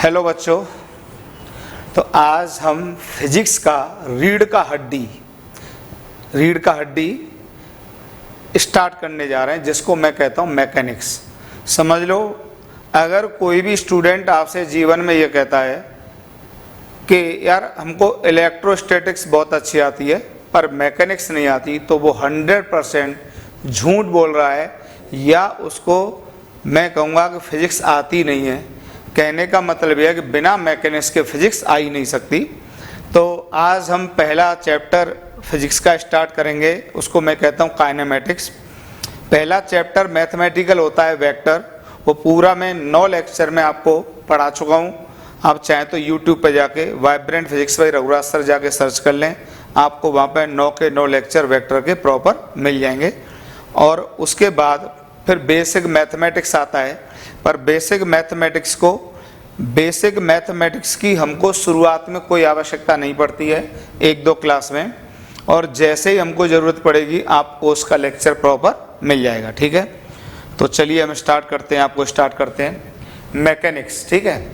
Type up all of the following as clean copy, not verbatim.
Hello बच्चों, तो आज हम फिजिक्स का रीढ़ का हड्डी स्टार्ट करने जा रहे हैं, जिसको मैं कहता हूं मैकेनिक्स। समझ लो, अगर कोई भी स्टूडेंट आपसे जीवन में ये कहता है कि यार हमको इलेक्ट्रोस्टैटिक्स बहुत अच्छी आती है पर मैकेनिक्स नहीं आती, तो वो 100% झूठ बोल रहा है, या उसको मैं कहूँगा कि फिजिक्स आती नहीं है। कहने का मतलब यह है कि बिना मैकेनिक्स के फिजिक्स आ ही नहीं सकती। तो आज हम पहला चैप्टर फिजिक्स का स्टार्ट करेंगे, उसको मैं कहता हूँ काइनेमेटिक्स। पहला चैप्टर मैथमेटिकल होता है, वेक्टर। वो पूरा मैं 9 लेक्चर में आपको पढ़ा चुका हूँ। आप चाहें तो यूट्यूब पे जाके vibrant physics by Raghuraj sir जाके सर्च कर लें, आपको वहाँ पे 9 के 9 लेक्चर वेक्टर के प्रॉपर मिल जाएंगे। और उसके बाद फिर बेसिक मैथमेटिक्स आता है, पर बेसिक मैथमेटिक्स की हमको शुरुआत में कोई आवश्यकता नहीं पड़ती है, 1-2 क्लास में, और जैसे ही हमको ज़रूरत पड़ेगी आपको उसका लेक्चर प्रॉपर मिल जाएगा। ठीक है, तो चलिए हम स्टार्ट करते हैं मैकेनिक्स। ठीक है,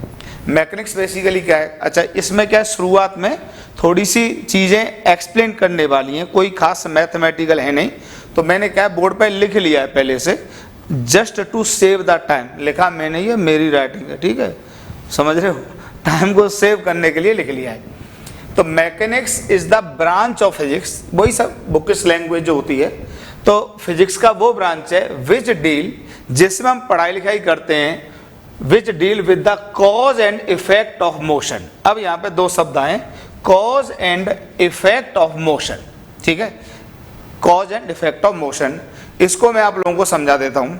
मैकेनिक्स बेसिकली क्या है? अच्छा, इसमें क्या है, शुरुआत में थोड़ी सी चीज़ें एक्सप्लेन करने वाली हैं, कोई खास मैथमेटिकल है नहीं। तो मैंने क्या है, बोर्ड पे लिख लिया है पहले से, just to save the time लिखा मैंने, ये मेरी राइटिंग है। ठीक है, समझ रहे हो, टाइम को सेव करने के लिए लिख लिया है। तो mechanics is the branch of physics, वही सब बुकिश लैंग्वेज जो होती है। तो फिजिक्स का वो ब्रांच है विच डील, जिसमें हम पढ़ाई लिखाई करते हैं, which deal with the cause and effect of motion. अब यहाँ पे 2 शब्द आए, cause and effect of motion. ठीक है, cause and effect of motion, इसको मैं आप लोगों को समझा देता हूं।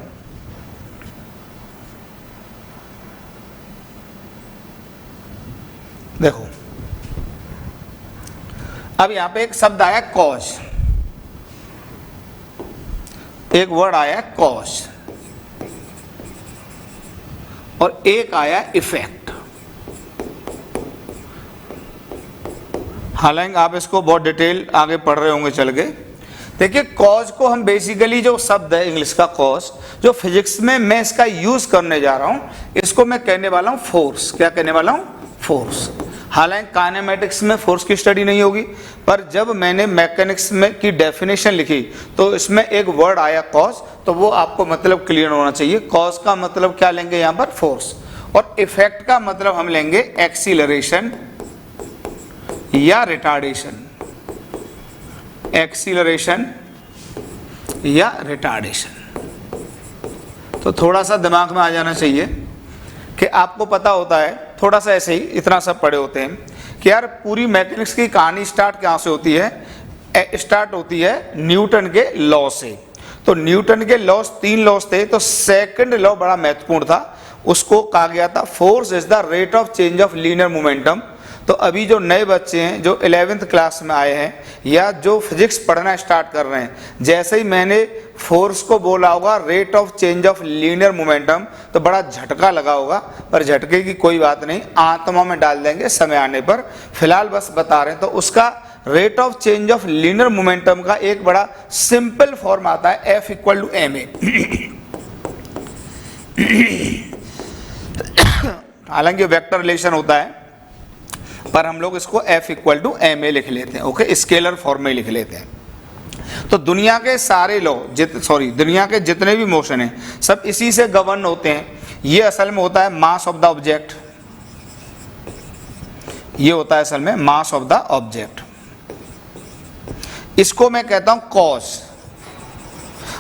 देखो, अब यहां पे एक शब्द आया कॉज, एक वर्ड आया कॉज, और एक आया इफेक्ट। हालांकि आप इसको बहुत डिटेल आगे पढ़ रहे होंगे चल के। देखिए, कॉज को हम बेसिकली, जो शब्द है इंग्लिश का कॉज, जो फिजिक्स में मैं इसका यूज करने जा रहा हूं, इसको मैं कहने वाला हूं फोर्स। क्या कहने वाला हूं? फोर्स। हालांकि काइनेमेटिक्स में फोर्स की स्टडी नहीं होगी, पर जब मैंने मैकेनिक्स में की डेफिनेशन लिखी तो इसमें एक वर्ड आया कॉज, तो वो आपको मतलब क्लियर होना चाहिए। कॉज का मतलब क्या लेंगे यहां पर? फोर्स। और इफेक्ट का मतलब हम लेंगे एक्सीलरेशन या रिटार्डेशन, एक्सीलरेशन या रिटार्डेशन। तो थोड़ा सा दिमाग में आ जाना चाहिए कि आपको पता होता है, थोड़ा सा ऐसे ही इतना सब पढ़े होते हैं कि यार पूरी मैकेनिक्स की कहानी स्टार्ट कहाँ से होती है? स्टार्ट होती है न्यूटन के लॉ से। तो न्यूटन के लॉस 3 लॉस थे, तो सेकंड लॉ बड़ा महत्वपूर्ण था, उसको कहा गया था force is the rate of change of linear momentum. तो अभी जो नए बच्चे हैं, जो 11th क्लास में आए हैं या जो फिजिक्स पढ़ना स्टार्ट कर रहे हैं, जैसे ही मैंने फोर्स को बोला होगा rate of change of linear momentum, तो बड़ा झटका लगा होगा, पर झटके की कोई बात नहीं, आत्मा में डाल देंगे समय आने पर। फिलहाल बस बता रहे हैं। तो उसका rate of change of linear momentum का एक बड़ा सिंपल फॉर्म आता है, F = ma। हालांकि वेक्टर रिलेशन होता है, पर हम लोग इसको F = ma लिख लेते हैं। ओके, स्केलर फॉर्म में लिख लेते हैं। तो दुनिया के सारे लॉ, दुनिया के जितने भी मोशन हैं, सब इसी से गवर्न होते हैं। ये असल में होता है मास ऑफ द ऑब्जेक्ट, ये होता है असल में मास ऑफ द ऑब्जेक्ट। इसको मैं कहता हूं कॉज,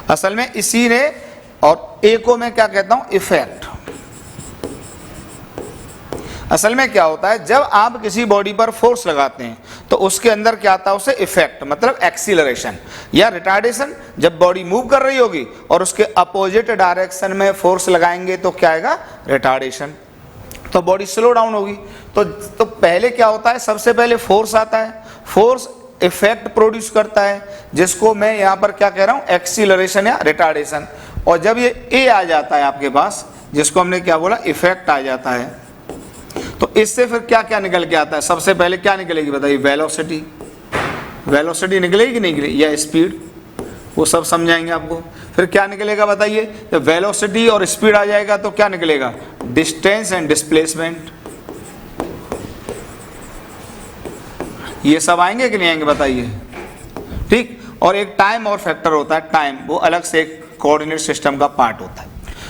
असल में इसी ने, और ए को मैं क्या कहता हूं? इफेक्ट। असल में क्या होता है, जब आप किसी बॉडी पर फोर्स लगाते हैं तो उसके अंदर क्या आता है? उसे इफेक्ट, मतलब एक्सीलरेशन या रिटार्डेशन। जब बॉडी मूव कर रही होगी और उसके अपोजिट डायरेक्शन में फोर्स लगाएंगे तो क्या आएगा? रिटार्डेशन। तो बॉडी स्लो डाउन होगी। तो पहले क्या होता है? सबसे पहले फोर्स आता है, फोर्स इफेक्ट प्रोड्यूस करता है, जिसको मैं यहां पर क्या कह रहा हूं? एक्सीलरेशन या रिटार्डेशन। और जब ये ए आ जाता है आपके पास, जिसको हमने क्या बोला? इफेक्ट आ जाता है, तो इससे फिर क्या क्या निकल के आता है? सबसे पहले क्या निकलेगी बताइए? वेलोसिटी। वेलोसिटी निकलेगी कि नहीं निकलेगी, या स्पीड, वो सब समझाएंगे आपको। फिर क्या निकलेगा बताइए? जब वेलोसिटी और स्पीड आ जाएगा तो क्या निकलेगा? Distance and displacement. ये सब आएंगे कि नहीं आएंगे बताइए, ठीक। और एक टाइम और फैक्टर होता है, टाइम, वो अलग से एक कोऑर्डिनेट सिस्टम का पार्ट होता है।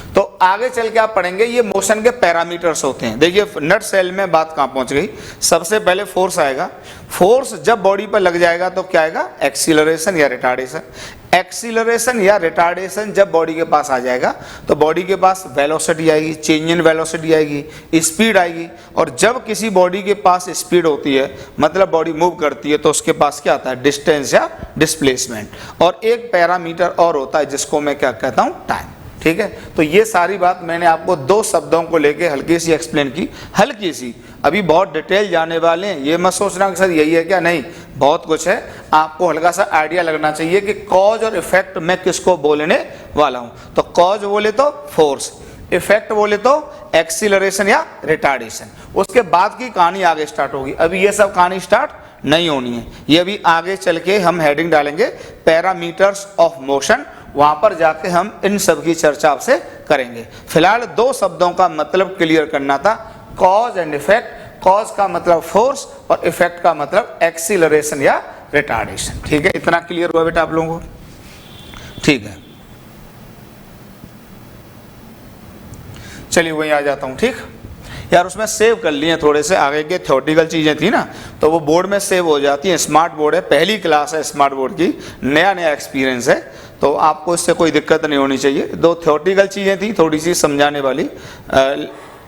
तो आगे चल के आप पढ़ेंगे ये मोशन के पैरामीटर्स होते हैं। देखिए नट सेल में बात कहाँ पहुंच गई, सबसे पहले फोर्स आएगा। फोर्स जब बॉडी पर लग जाएगा तो क्या आएगा, एक्सीलरेशन या रिटार्डेशन। एक्सीलरेशन या रिटार्डेशन जब बॉडी के पास आ जाएगा तो बॉडी के पास वेलोसिटी आएगी, चेंज इन वेलोसिटी आएगी, स्पीड आएगी। और जब किसी बॉडी के पास स्पीड होती है मतलब बॉडी मूव करती है तो उसके पास क्या आता है, डिस्टेंस या डिस्प्लेसमेंट। और एक पैरामीटर और होता है जिसको मैं क्या कहता हूँ, टाइम, ठीक है। तो ये सारी बात मैंने आपको दो शब्दों को लेके हल्की सी एक्सप्लेन की, हल्की सी, अभी बहुत डिटेल जाने वाले हैं। ये मत सोचना कि सर यही है क्या, नहीं, बहुत कुछ है। आपको हल्का सा आइडिया लगना चाहिए कि कॉज और इफेक्ट मैं किसको बोलने वाला हूं। तो कॉज बोले तो फोर्स, इफेक्ट बोले तो एक्सीलरेशन या रिटार्डेशन। उसके बाद की कहानी आगे स्टार्ट होगी, अभी ये सब कहानी स्टार्ट नहीं होनी है। ये अभी आगे चल के हम हेडिंग डालेंगे पैरामीटर्स ऑफ मोशन, वहां पर जाके हम इन सब की चर्चा आपसे करेंगे। फिलहाल दो शब्दों का मतलब क्लियर करना था, कॉज एंड इफेक्ट। कॉज का मतलब फोर्स और इफेक्ट का मतलब एक्सीलरेशन या रिटार्डेशन, ठीक है। इतना क्लियर हुआ बेटा आप लोगों को, ठीक है। चलिए वहीं आ जाता हूं, ठीक यार। उसमें सेव कर लिए थोड़े से, आगे के थ्योरेटिकल चीजें थी ना तो वो बोर्ड में सेव हो जाती हैं। स्मार्ट बोर्ड है, पहली क्लास है स्मार्ट बोर्ड की, नया नया एक्सपीरियंस है, तो आपको इससे कोई दिक्कत नहीं होनी चाहिए। दो थ्योरेटिकल चीजें थी थोड़ी सी समझाने वाली,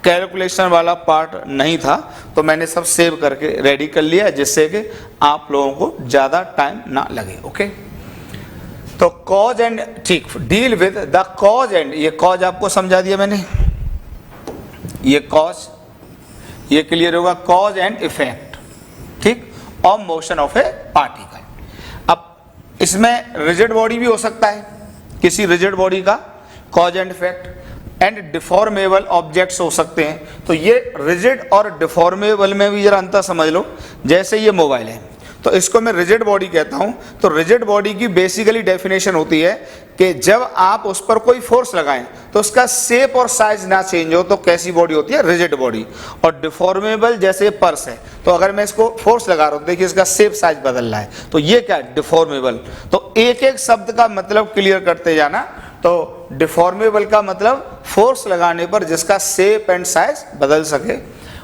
कैलकुलेशन वाला पार्ट नहीं था, तो मैंने सब सेव करके रेडी कर लिया जिससे कि आप लोगों को ज़्यादा टाइम ना लगे, ओके। तो कॉज एंड, ठीक, deal with the cause and, ये कॉज आपको समझा दिया मैंने, ये कॉज, ये क्लियर होगा, कॉज एंड इफेक्ट, ठीक, of motion of A particle. अब इसमें रिजिड बॉडी भी हो सकता है, किसी रिजिड बॉडी का cause and effect, and deformable objects हो सकते हैं। तो ये रिजिड और डिफॉर्मेबल में भी जरा अंतर समझ लो। जैसे ये मोबाइल है तो इसको मैं रिजिड बॉडी कहता हूं, तो रिजिड बॉडी की बेसिकली डेफिनेशन होती है कि जब आप उस पर कोई फोर्स लगाएं तो उसका शेप और साइज ना चेंज हो तो कैसी बॉडी होती है, रिजिड बॉडी। और डिफॉर्मेबल जैसे पर्स है, तो अगर मैं इसको फोर्स लगा रहा हूं देखिए इसका शेप साइज बदल रहा है, तो ये क्या है, डिफॉर्मेबल। तो एक एक शब्द का मतलब क्लियर करते जाना। तो डिफॉर्मेबल का मतलब फोर्स लगाने पर जिसका शेप एंड साइज बदल सके,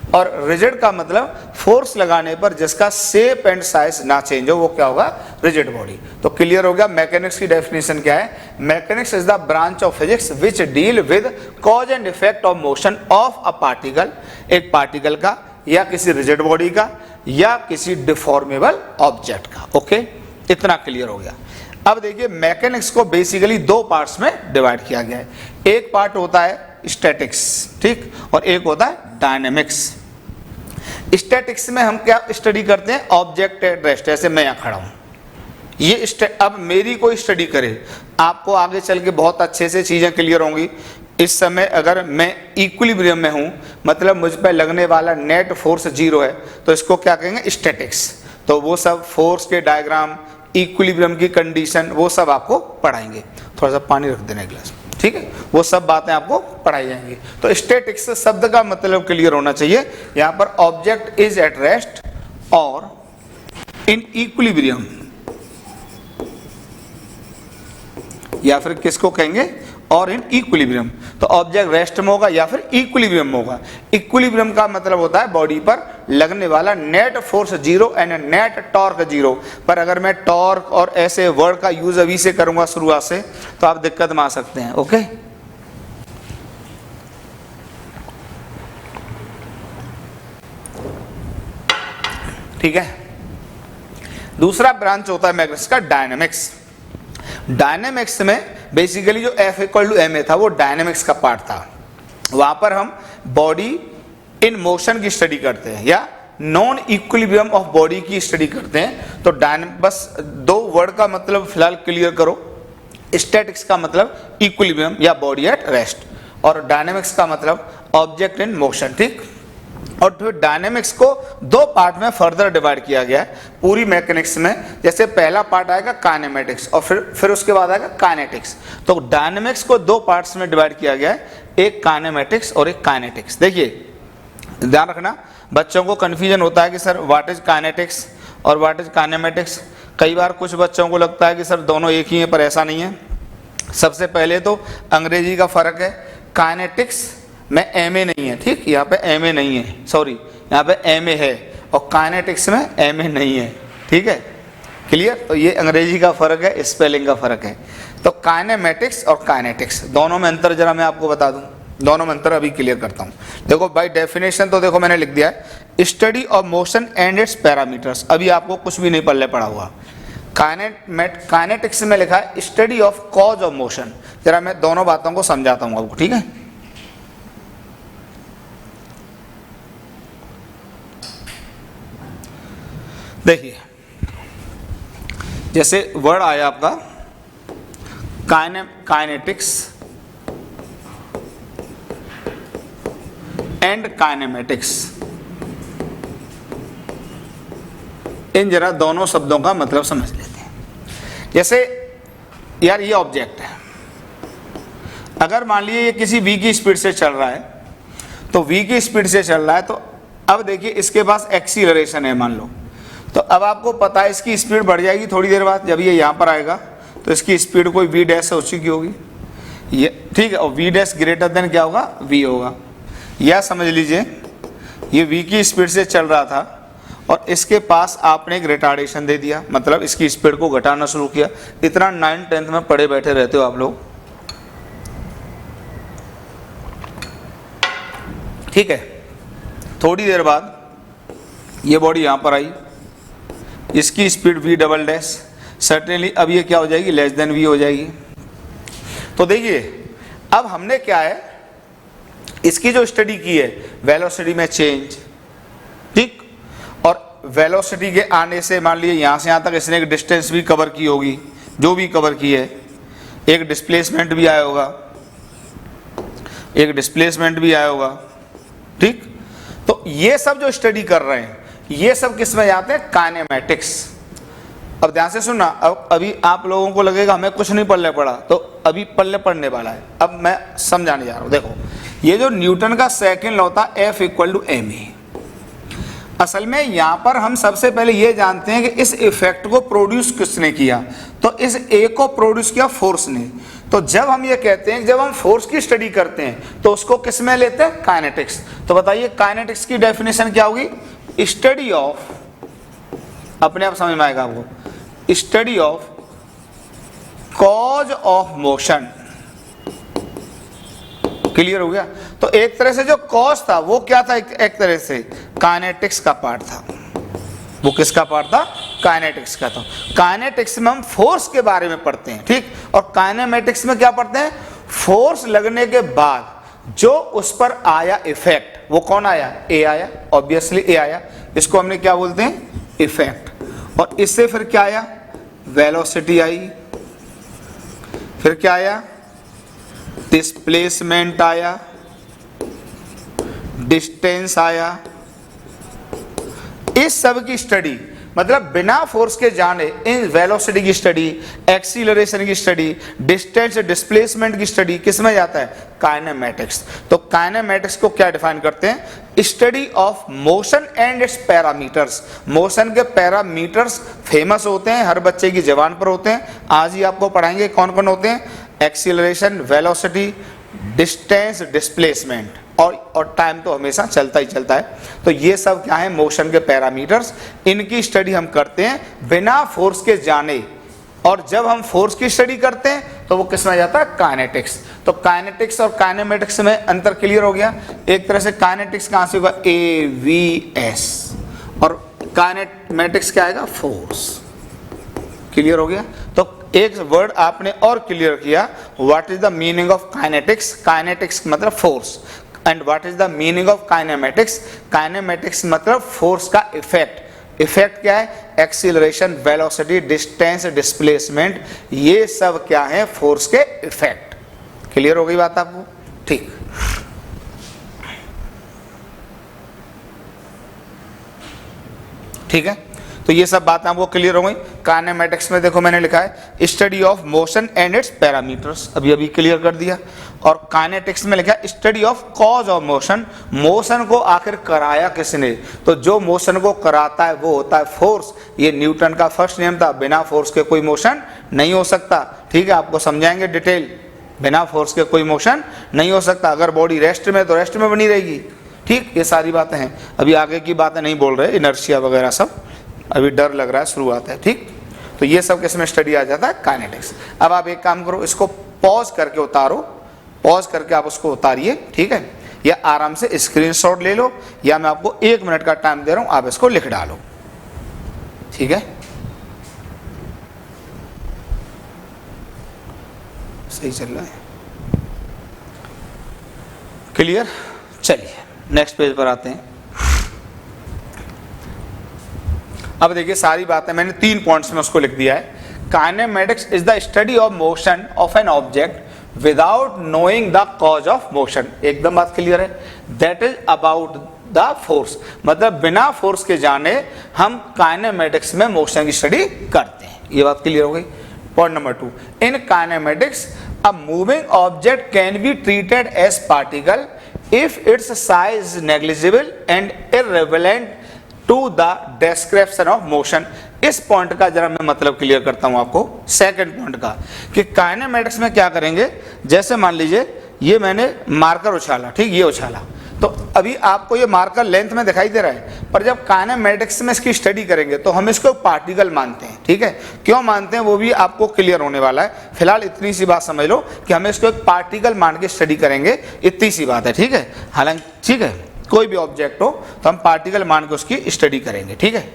और रिजिड का मतलब फोर्स लगाने पर जिसका शेप एंड साइज ना चेंज हो, वो क्या होगा, रिजिड बॉडी। तो क्लियर हो गया। मैकेनिक्स की डेफिनेशन क्या है, mechanics is the branch of physics which deal with cause and effect of motion of a particle, एक पार्टिकल का या किसी रिजिड बॉडी का या किसी डिफॉर्मेबल ऑब्जेक्ट का, ओके। इतना क्लियर हो गया। अब देखिए मैकेनिक्स को बेसिकली दो पार्ट्स में डिवाइड किया गया है। एक पार्ट होता है स्टैटिक्स, ठीक, और एक होता है डायनेमिक्स। स्टैटिक्स में हम क्या स्टडी करते हैं, ऑब्जेक्ट एट रेस्ट, जैसे मैं यहाँ खड़ा हूँ, ये अब मेरी कोई स्टडी करे, आपको आगे चल के बहुत अच्छे से चीजें क्लियर होंगी। इस समय अगर मैं इक्विलिब्रियम में हूँ, मतलब मुझ पर लगने वाला नेट फोर्स 0 है, तो इसको क्या कहेंगे, स्टैटिक्स। तो वो सब फोर्स के डायग्राम, इक्विलिब्रियम की कंडीशन, वो सब आपको पढ़ाएंगे। थोड़ा सा पानी रख देना ग्लास, ठीक है, वो सब बातें आपको पढ़ाई जाएंगी। तो स्टैटिक्स शब्द का मतलब क्लियर होना चाहिए। यहाँ पर ऑब्जेक्ट इज एट रेस्ट और इन इक्विलिब्रियम, या फिर किसको कहेंगे, और इन इक्विलिब्रियम। तो ऑब्जेक्ट रेस्ट में होगा या फिर इक्विलिब्रियम में होगा। इक्विलिब्रियम का मतलब होता है बॉडी पर लगने वाला net force 0 and net torque 0। पर अगर मैं टॉर्क और ऐसे वर्ड का यूज अभी से करूंगा शुरुआत से तो आप दिक्कत में आ सकते हैं, ओके। ठीक है। दूसरा ब्रांच होता है मैकेनिक्स का डायनेमिक्स। डायनेमिक्स में बेसिकली जो F=ma था वो डायनेमिक्स का पार्ट था। वहां पर हम बॉडी इन मोशन की स्टडी करते हैं या नॉन इक्विलिब्रियम ऑफ बॉडी की स्टडी करते हैं। तो बस दो वर्ड का मतलब फिलहाल क्लियर करो। स्टैटिक्स का मतलब इक्विलिब्रियम या बॉडी एट रेस्ट, और डायनेमिक्स का मतलब ऑब्जेक्ट इन मोशन, ठीक। और फिर डायनेमिक्स को दो पार्ट में फर्दर डिवाइड किया गया है पूरी मैकेनिक्स में। जैसे पहला पार्ट आएगा काइनेमेटिक्स और फिर उसके बाद आएगा काइनेटिक्स। तो डायनेमिक्स को दो पार्ट्स में डिवाइड किया गया है, एक काइनेमेटिक्स और एक काइनेटिक्स। देखिए ध्यान रखना, बच्चों को कंफ्यूजन होता है कि सर व्हाट इज काइनेटिक्स और व्हाट इज काइनेमेटिक्स। कई बार कुछ बच्चों को लगता है कि सर दोनों एक ही है, पर ऐसा नहीं है। सबसे पहले तो अंग्रेजी का फ़र्क है, काइनेटिक्स में एम ए नहीं है, ठीक, यहाँ पे एम ए नहीं है, सॉरी यहाँ पे एम ए है, और काइनेटिक्स में एम ए नहीं है, ठीक है, क्लियर। तो ये अंग्रेजी का फ़र्क है, स्पेलिंग का फ़र्क है। तो काइनेमेटिक्स और काइनेटिक्स दोनों में अंतर जरा मैं आपको बता दूं, दोनों में अंतर अभी क्लियर करता हूं। देखो बाय डेफिनेशन तो देखो मैंने लिख दिया है, study of motion and it's parameters. अभी आपको कुछ भी नहीं पल्ले पड़ा हुआ। काइनेटिक्स में लिखा है study of cause of motion. जरा मैं दोनों बातों को समझाता हूं आपको, ठीक है। देखिए जैसे वर्ड आया आपका काइनेटिक्स एंड काइनेमेटिक्स, इन जरा दोनों शब्दों का मतलब समझ लेते हैं। जैसे यार ये ऑब्जेक्ट है, अगर मान लीजिए ये किसी v की स्पीड से चल रहा है, तो v की स्पीड से चल रहा है, तो अब देखिए इसके पास एक्सीलरेशन है मान लो, तो अब आपको पता है इसकी स्पीड बढ़ जाएगी थोड़ी देर बाद, जब ये यहाँ पर आएगा तो इसकी स्पीड कोई v डैश हो चुकी होगी, ये ठीक है, और v डैश ग्रेटर देन क्या होगा, v होगा। या समझ लीजिए ये v की स्पीड से चल रहा था और इसके पास आपने एक रिटार्डेशन दे दिया, मतलब इसकी स्पीड को घटाना शुरू किया। इतना 9th-10th में पढ़े बैठे रहते हो आप लोग, ठीक है। थोड़ी देर बाद ये बॉडी यहाँ पर आई, इसकी speed v double dash, certainly अब ये क्या हो जाएगी, लेस देन v हो जाएगी। तो देखिए अब हमने क्या है, इसकी जो स्टडी की है वेलोसिटी में चेंज, ठीक, और वेलोसिटी के आने से मान लीजिए यहाँ से यहाँ तक इसने एक डिस्टेंस भी कवर की होगी, जो भी कवर की है, एक डिस्प्लेसमेंट भी आया होगा, एक डिस्प्लेसमेंट भी आया होगा, ठीक। तो ये सब जो स्टडी कर रहे हैं ये सब किस में जाते हैं, काइनेमेटिक्स। अब ध्यान से सुनना, अब अभी आप लोगों को लगेगा हमें कुछ नहीं पल्ले पड़ा, तो अभी पल्ले पड़ने वाला है। अब मैं समझाने जा रहा हूं। देखो ये जो न्यूटन का सेकंड लॉ था F equal to m a, असल में यहां पर हम सबसे पहले ये जानते हैं कि इस इफेक्ट को प्रोड्यूस किसने किया, तो इस ए को प्रोड्यूस किया फोर्स ने। तो जब हम ये कहते हैं, जब हम फोर्स की स्टडी करते हैं तो उसको किस में लेते हैं, काइनेटिक्स। तो बताइए काइनेटिक्स की डेफिनेशन क्या होगी, स्टडी ऑफ, अपने आप समझ में आएगा आपको, study of cause of motion. Clear हो गया। तो एक तरह से जो कॉज था वो क्या था, एक तरह से काइनेटिक्स का पार्ट था। वो किसका पार्ट था, काइनेटिक्स का था। काइनेटिक्स में हम फोर्स के बारे में पढ़ते हैं, ठीक, और काइनेमेटिक्स में क्या पढ़ते हैं, फोर्स लगने के बाद जो उस पर आया इफेक्ट, वो कौन आया, ए आया, ऑब्वियसली ए आया, इसको हमने क्या बोलते हैं, इफेक्ट। और इससे फिर क्या आया, वेलोसिटी आई, फिर क्या आया, डिस्प्लेसमेंट आया, डिस्टेंस आया। इस सब की स्टडी, मतलब बिना फोर्स के जाने इन वेलोसिटी की स्टडी, एक्सीलरेशन की स्टडी, डिस्टेंस डिस्प्लेसमेंट की स्टडी किस में जाता है, काइनेमेटिक्स। तो काइनेमेटिक्स को क्या डिफाइन करते हैं, study of motion and it's parameters. Motion के पैरामीटर्स फेमस होते हैं, हर बच्चे की जबान पर होते हैं। आज ही आपको पढ़ाएंगे कौन कौन होते हैं, एक्सीलरेशन, वेलोसिटी, डिस्टेंस, डिस्प्लेसमेंट, और टाइम तो हमेशा चलता ही चलता है। तो ये सब क्या है, मोशन के पैरामीटर्स, इनकी स्टडी हम करते हैं बिना फोर्स के जाने। और जब हम फोर्स की स्टडी करते हैं तो वो किस में जाता है, काइनेटिक्स। तो काइनेटिक्स और काइनेमेटिक्स में अंतर क्लियर हो गया। एक तरह से काइनेटिक्स कहां से होगा, AVS, और काइनेमेटिक्स क्या आएगा, फोर्स। क्लियर हो गया। तो एक वर्ड आपने और क्लियर किया, what is the meaning of kinetics. Kinetics मतलब force, and what is the meaning of kinematics. Kinematics मतलब फोर्स का इफेक्ट। इफेक्ट क्या है, एक्सीलरेशन, वेलोसिटी, डिस्टेंस, डिस्प्लेसमेंट, ये सब क्या है, फोर्स के इफेक्ट। क्लियर हो गई बात आपको, ठीक। ठीक है। तो ये सब बातें आपको क्लियर हो गई। काइनेमेटिक्स में देखो मैंने लिखा है study of motion and it's parameters, अभी अभी क्लियर कर दिया। और काइनेटिक्स में लिखा है study of cause of motion, motion को आखिर कराया किसने, तो जो मोशन को कराता है वो होता है फोर्स। ये न्यूटन का फर्स्ट नियम था, बिना फोर्स के कोई मोशन नहीं हो सकता। ठीक है, आपको समझाएंगे डिटेल, बिना फोर्स के कोई मोशन नहीं हो सकता। अगर बॉडी रेस्ट में तो रेस्ट में बनी रहेगी। ठीक, ये सारी बातें हैं, अभी आगे की बातें नहीं बोल रहे, इनर्शिया वगैरह सब, अभी डर लग रहा है, शुरुआत है। ठीक, तो ये सब किसमें स्टडी आ जाता है, काइनेटिक्स। अब आप एक काम करो, इसको पॉज करके उतारो, पॉज करके आप उसको उतारिए। ठीक है, या आराम से स्क्रीनशॉट ले लो, या मैं आपको 1 मिनट का टाइम दे रहा हूं, आप इसको लिख डालो। ठीक है, सही चल रहा है, क्लियर। चलिए नेक्स्ट पेज पर आते हैं। अब देखिए सारी बातें मैंने 3 पॉइंट्स में उसको लिख दिया है। Kinematics is the study of motion of an object without knowing the cause of motion, एकदम बात क्लियर है। That is about the force, मतलब बिना फोर्स के जाने हम काइनेमेटिक्स में मोशन की स्टडी करते हैं, ये बात क्लियर हो गई। Point number 2, in kinematics a moving object can be treated as particle if its size is negligible and irrelevant to the description of motion। इस पॉइंट का जरा मैं मतलब क्लियर करता हूं आपको, सेकंड पॉइंट का, कि काइनेमेटिक्स में क्या करेंगे, जैसे मान लीजिए ये मैंने मार्कर उछाला, ठीक, ये उछाला, तो अभी आपको ये मार्कर लेंथ में दिखाई दे रहा है, पर जब काइनेमेटिक्स में इसकी स्टडी करेंगे तो हम इसको पार्टिकल मानते हैं। ठीक है, क्यों मानते हैं वो भी आपको क्लियर होने वाला है। फिलहाल इतनी सी बात समझ लो कि हम इसको एक पार्टिकल मान के स्टडी करेंगे, इतनी सी बात है। ठीक है, हालांकि ठीक है कोई भी ऑब्जेक्ट हो तो हम पार्टिकल मान के उसकी स्टडी करेंगे। ठीक है,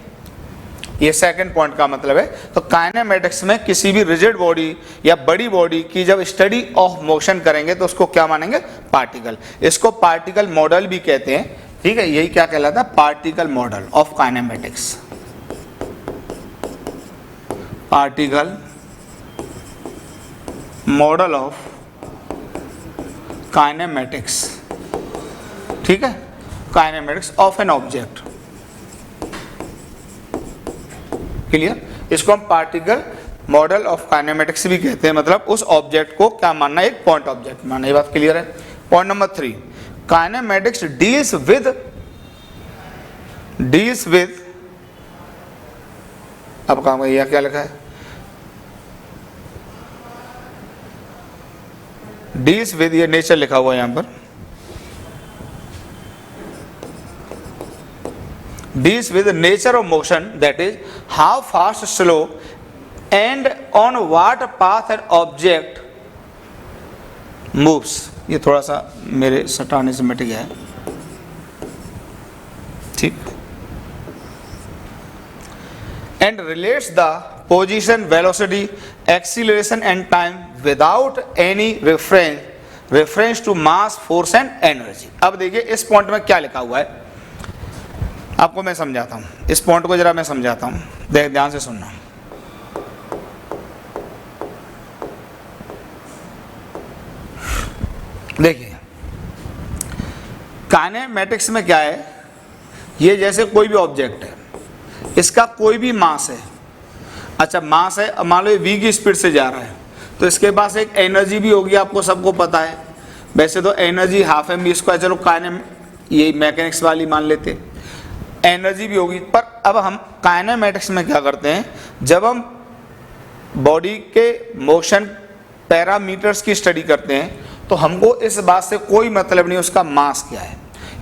ये सेकंड पॉइंट का मतलब है। तो काइनेमेटिक्स में किसी भी रिजिड बॉडी या बड़ी बॉडी की जब स्टडी ऑफ मोशन करेंगे तो उसको क्या मानेंगे, पार्टिकल। इसको पार्टिकल मॉडल भी कहते हैं। ठीक है, यही क्या कहलाता है, particle model of kinematics, particle model of kinematics. ठीक है, kinematics of an object, clear. इसको हम पार्टिकल मॉडल ऑफ काइनेमेटिक्स भी कहते हैं, मतलब उस ऑब्जेक्ट को क्या मानना है, एक पॉइंट ऑब्जेक्ट मानना, ये बात क्लियर है। Point number 3, kinematics deals with अब काम यह क्या लिखा है, डील्स विद, ये नेचर लिखा हुआ है यहां पर, deals with the nature of motion, that is how fast, slow and on what path an object moves। ये थोड़ा सा मेरे सटाने से मिट गया है। ठीक, and relates the position, velocity, acceleration and time without any reference to mass, force and energy। अब देखिए इस पॉइंट में क्या लिखा हुआ है, आपको मैं समझाता हूं, इस पॉइंट को जरा मैं समझाता हूं, ध्यान से सुनना। देखिए काइनेमेटिक्स में क्या है, ये जैसे कोई भी ऑब्जेक्ट है, इसका कोई भी मास है, अच्छा मास है, मान लो v की स्पीड से जा रहा है, तो इसके पास एक एनर्जी भी होगी, आपको सबको पता है। वैसे तो एनर्जी हाफ mv², चलो ये मैकेनिक्स वाली मान लेते, एनर्जी भी होगी। पर अब हम काइनेमेटिक्स में क्या करते हैं, जब हम बॉडी के मोशन पैरामीटर्स की स्टडी करते हैं तो हमको इस बात से कोई मतलब नहीं उसका मास क्या है,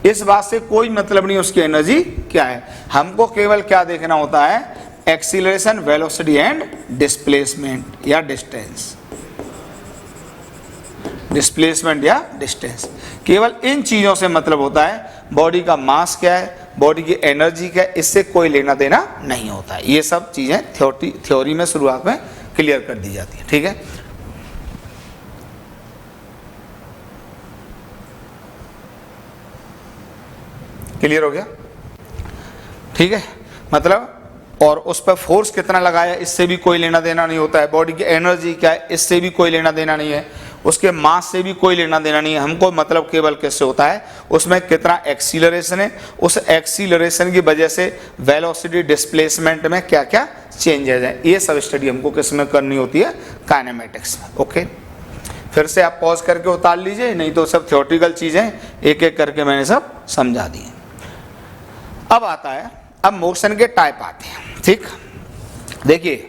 इस बात से कोई मतलब नहीं उसकी एनर्जी क्या है, हमको केवल क्या देखना होता है, एक्सीलरेशन, वेलोसिटी एंड डिस्प्लेसमेंट या डिस्टेंस, डिस्प्लेसमेंट या डिस्टेंस, केवल इन चीजों से मतलब होता है। बॉडी का मास क्या है, बॉडी की एनर्जी क्या है, इससे कोई लेना देना नहीं होता है। ये सब चीजें थ्योरी में शुरुआत में क्लियर कर दी जाती है। ठीक है, क्लियर हो गया। ठीक है, मतलब और उस पर फोर्स कितना लगाया इससे भी कोई लेना देना नहीं होता है, बॉडी की एनर्जी क्या है इससे भी कोई लेना देना नहीं है, उसके मास से भी कोई लेना देना नहीं है, हमको मतलब केवल किससे होता है, उसमें कितना एक्सीलरेशन है, उस एक्सीलरेशन की वजह से वेलोसिटी डिस्प्लेसमेंट में क्या क्या चेंजेस हैं, ये सब स्टडी हमको किस में करनी होती है, काइनेमेटिक्स में। ओके, फिर से आप पॉज करके उतार लीजिए, नहीं तो सब थ्योरेटिकल चीजें एक एक करके मैंने सब समझा दी। अब आता है, अब मोशन के टाइप आते हैं। ठीक, देखिए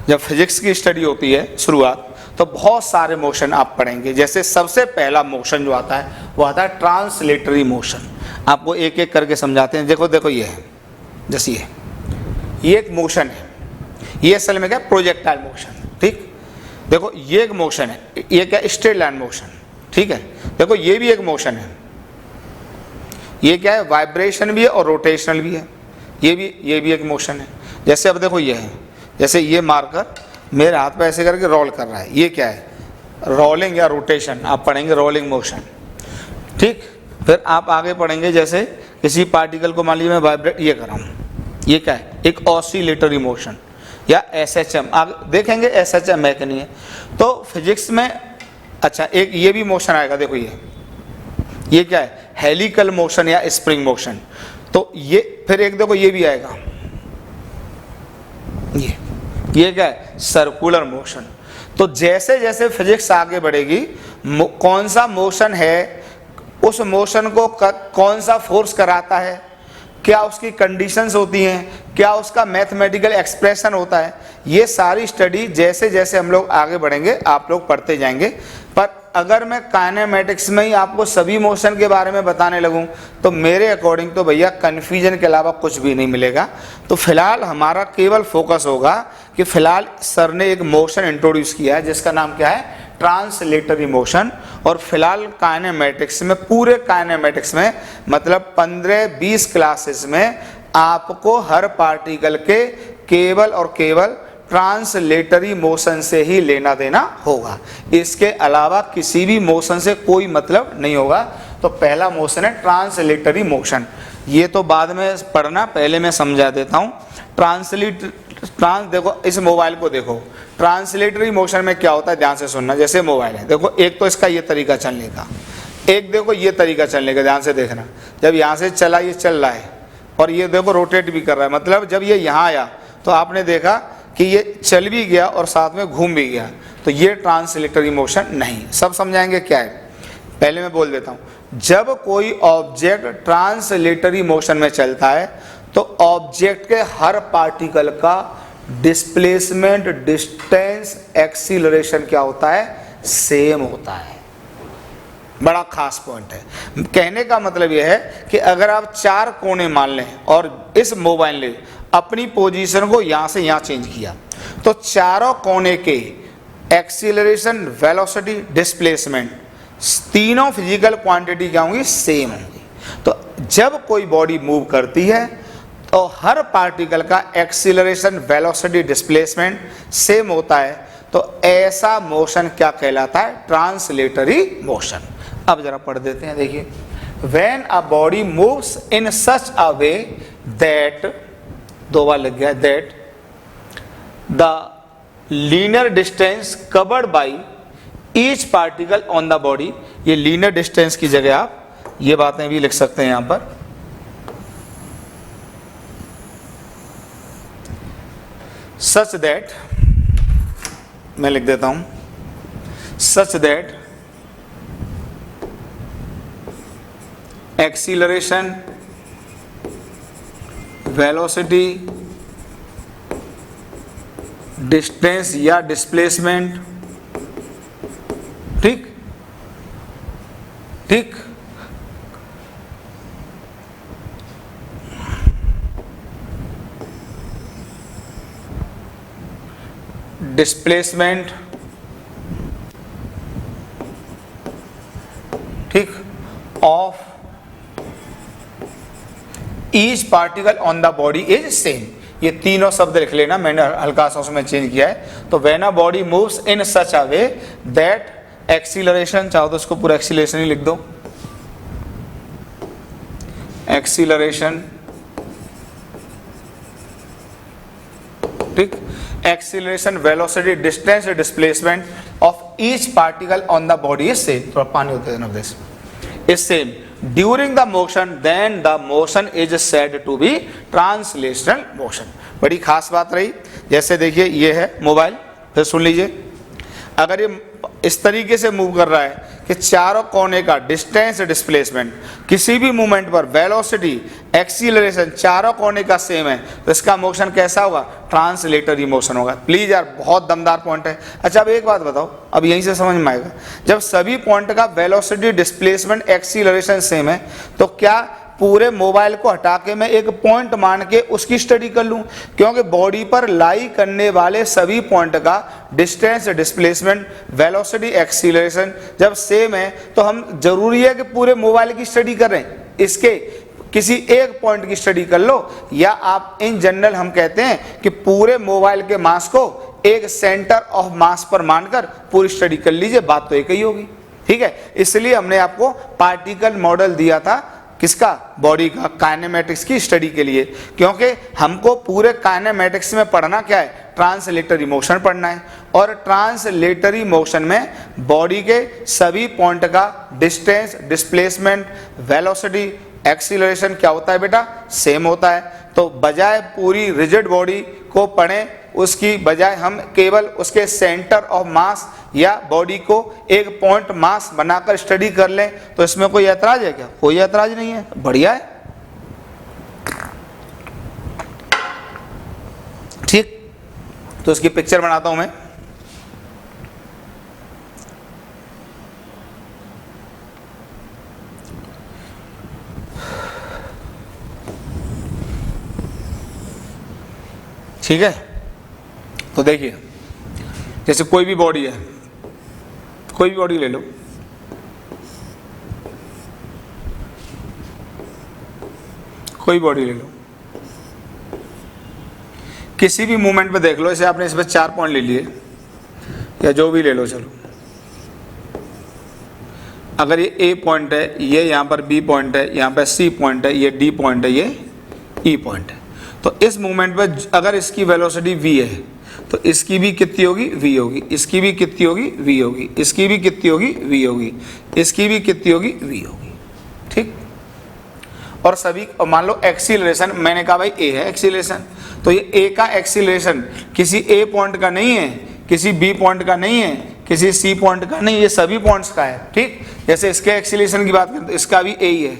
जब फिजिक्स की स्टडी होती है शुरुआत, तो बहुत सारे मोशन आप पढ़ेंगे। जैसे सबसे पहला मोशन जो आता है वो आता है ट्रांसलेटरी मोशन। आपको एक एक करके समझाते हैं। देखो देखो, ये है, जैसे ये एक मोशन है, ये असल में क्या, प्रोजेक्टाइल मोशन। ठीक, देखो ये एक मोशन है, ये क्या, स्ट्रेट लाइन मोशन। ठीक है, देखो ये भी एक मोशन है, ये क्या है, वाइब्रेशन भी है और रोटेशनल भी है, ये भी एक मोशन है। जैसे अब देखो ये है, जैसे ये मार्कर मेरे हाथ पे ऐसे करके रोल कर रहा है, ये क्या है, रोलिंग या रोटेशन, आप पढ़ेंगे रोलिंग मोशन। ठीक, फिर आप आगे पढ़ेंगे, जैसे किसी पार्टिकल को मान लीजिए मैं वाइब्रेट ये कर रहा हूँ, ये क्या है, एक ऑसिलेटरी मोशन या एसएचएम, आगे देखेंगे एसएचएम है कि नहीं है। तो फिजिक्स में अच्छा एक ये भी मोशन आएगा, देखो ये क्या है, हेलिकल मोशन या स्प्रिंग मोशन। तो ये फिर एक देखो ये भी आएगा, ये क्या है, सर्कुलर मोशन। तो जैसे जैसे फिजिक्स आगे बढ़ेगी, कौन सा मोशन है, उस मोशन को कौन सा फोर्स कराता है, क्या उसकी कंडीशंस होती हैं, क्या उसका मैथमेटिकल एक्सप्रेशन होता है, ये सारी स्टडी जैसे जैसे हम लोग आगे बढ़ेंगे आप लोग पढ़ते जाएंगे। पर अगर मैं काइनेमेटिक्स में ही आपको सभी मोशन के बारे में बताने लगूं तो मेरे अकॉर्डिंग तो भैया कन्फ्यूजन के अलावा कुछ भी नहीं मिलेगा। तो फिलहाल हमारा केवल फोकस होगा कि फिलहाल सर ने एक मोशन इंट्रोड्यूस किया है जिसका नाम क्या है, ट्रांसलेटरी मोशन। और फिलहाल काइनेमेटिक्स में, पूरे काइनेमेटिक्स में मतलब 15-20 क्लासेस में आपको हर पार्टिकल के केवल और केवल ट्रांसलेटरी मोशन से ही लेना देना होगा, इसके अलावा किसी भी मोशन से कोई मतलब नहीं होगा। तो पहला मोशन है ट्रांसलेटरी मोशन, ये तो बाद में पढ़ना, पहले मैं समझा देता हूँ। देखो इस मोबाइल को देखो, ट्रांसलेटरी मोशन में क्या होता है, ध्यान से सुनना। जैसे मोबाइल है, देखो एक तो इसका ये तरीका चलने का, एक देखो ये तरीका चलने का, ध्यान से देखना। जब यहाँ से चला ये चल रहा है और ये देखो रोटेट भी कर रहा है, मतलब जब ये यहाँ आया तो आपने देखा कि ये चल भी गया और साथ में घूम भी गया, तो ये ट्रांसलेटरी मोशन नहीं। सब समझाएंगे क्या है, पहले मैं बोल देता हूँ। जब कोई ऑब्जेक्ट ट्रांसलेटरी मोशन में चलता है तो ऑब्जेक्ट के हर पार्टिकल का डिस्प्लेसमेंट, डिस्टेंस, एक्सीलरेशन क्या होता है, सेम होता है। बड़ा खास पॉइंट है। कहने का मतलब यह है कि अगर आप 4 कोने मान लें और इस मोबाइल ने अपनी पोजीशन को यहाँ से यहाँ चेंज किया, तो चारों कोने के एक्सीलरेशन, वेलोसिटी, डिस्प्लेसमेंट, तीनों फिजिकल क्वांटिटी क्या होंगी, सेम होंगी। तो जब कोई बॉडी मूव करती है तो हर पार्टिकल का एक्सीलरेशन, वेलोसिटी, डिस्प्लेसमेंट सेम होता है, तो ऐसा मोशन क्या कहलाता है, ट्रांसलेटरी मोशन। अब जरा पढ़ देते हैं, देखिए। When a body moves in such a way that, 2 बार लग गया, that the linear distance covered by each particle on the body, ये लीनियर डिस्टेंस की जगह आप ये बातें भी लिख सकते हैं यहां पर, सच दैट, मैं लिख देता हूं, such that acceleration, velocity, distance या डिस्प्लेसमेंट, ठीक ठीक, डिस्प्लेसमेंट, ठीक, of each particle on the body is same. ये तीनों शब्द लिख लेना, मैंने हल्का सा उसमें चेंज किया है। तो when a body moves in such a way that acceleration, चाहो तो उसको पूरा एक्सीलरेशन ही लिख दो, एक्सीलरेशन, ठीक, acceleration, velocity, distance, displacement of each particle on the body is same. थोड़ा पानी होते हैं this is same during the motion, then the motion is said to be translational motion. बड़ी खास बात रही। जैसे देखिए ये है मोबाइल, फिर सुन लीजिए, अगर ये इस तरीके से मूव कर रहा है कि चारों कोने का डिस्टेंस डिस्प्लेसमेंट किसी भी मूवमेंट पर वेलोसिटी एक्सीलरेशन चारों कोने का सेम है, तो इसका मोशन कैसा होगा? ट्रांसलेटरी मोशन होगा। प्लीज यार बहुत दमदार पॉइंट है। अच्छा अब एक बात बताओ, अब यहीं से समझ में आएगा, जब सभी पॉइंट का वेलोसिटी डिस्प्लेसमेंट एक्सीलरेशन सेम है तो क्या पूरे मोबाइल को हटा के मैं एक पॉइंट मान के उसकी स्टडी कर लूं? क्योंकि बॉडी पर लाई करने वाले सभी पॉइंट का डिस्टेंस डिस्प्लेसमेंट वेलोसिटी एक्सीलरेशन जब सेम है तो हम जरूरी है कि पूरे मोबाइल की स्टडी कर रहे हैं, इसके किसी एक पॉइंट की स्टडी कर लो, या आप इन जनरल हम कहते हैं कि पूरे मोबाइल के मास को एक सेंटर ऑफ मास पर मानकर पूरी स्टडी कर लीजिए, बात तो एक ही होगी। ठीक है, इसलिए हमने आपको पार्टिकल मॉडल दिया था किसका? बॉडी का, काइनेमेटिक्स की स्टडी के लिए, क्योंकि हमको पूरे काइनेमेटिक्स में पढ़ना क्या है? ट्रांसलेटरी मोशन पढ़ना है, और ट्रांसलेटरी मोशन में बॉडी के सभी पॉइंट का डिस्टेंस डिस्प्लेसमेंट वेलोसिटी एक्सीलरेशन क्या होता है बेटा? सेम होता है। तो बजाय पूरी रिजिड बॉडी को पढ़ें, उसकी बजाय हम केवल उसके सेंटर ऑफ मास या बॉडी को एक पॉइंट मास बनाकर स्टडी कर लें, तो इसमें कोई ऐतराज है क्या? कोई ऐतराज नहीं है, बढ़िया है। ठीक, तो इसकी पिक्चर बनाता हूं मैं। ठीक है, तो देखिए जैसे कोई भी बॉडी है, कोई भी बॉडी ले लो, कोई बॉडी ले लो, किसी भी मूवमेंट पे देख लो, जैसे आपने इसमें 4 पॉइंट ले लिए या जो भी ले लो, चलो अगर ये ए पॉइंट है, ये यहाँ पर बी पॉइंट है, यहाँ पर सी पॉइंट है, ये डी पॉइंट है, ये ई पॉइंट है, तो इस मूवमेंट पे अगर इसकी वेलोसिटी v है तो इसकी भी कितनी होगी? v होगी, इसकी भी कितनी होगी? v होगी, इसकी भी कितनी होगी? v होगी, इसकी भी कितनी होगी? v होगी। ठीक, और सभी मान लो एक्सीलरेशन, मैंने कहा भाई a है एक्सीलरेशन, तो ये a का एक्सीलरेशन किसी a पॉइंट का नहीं है, किसी b पॉइंट का नहीं है, किसी c पॉइंट का नहीं, ये सभी पॉइंट्स का है। ठीक, जैसे इसके एक्सीलरेशन की बात करें तो इसका भी a ही है,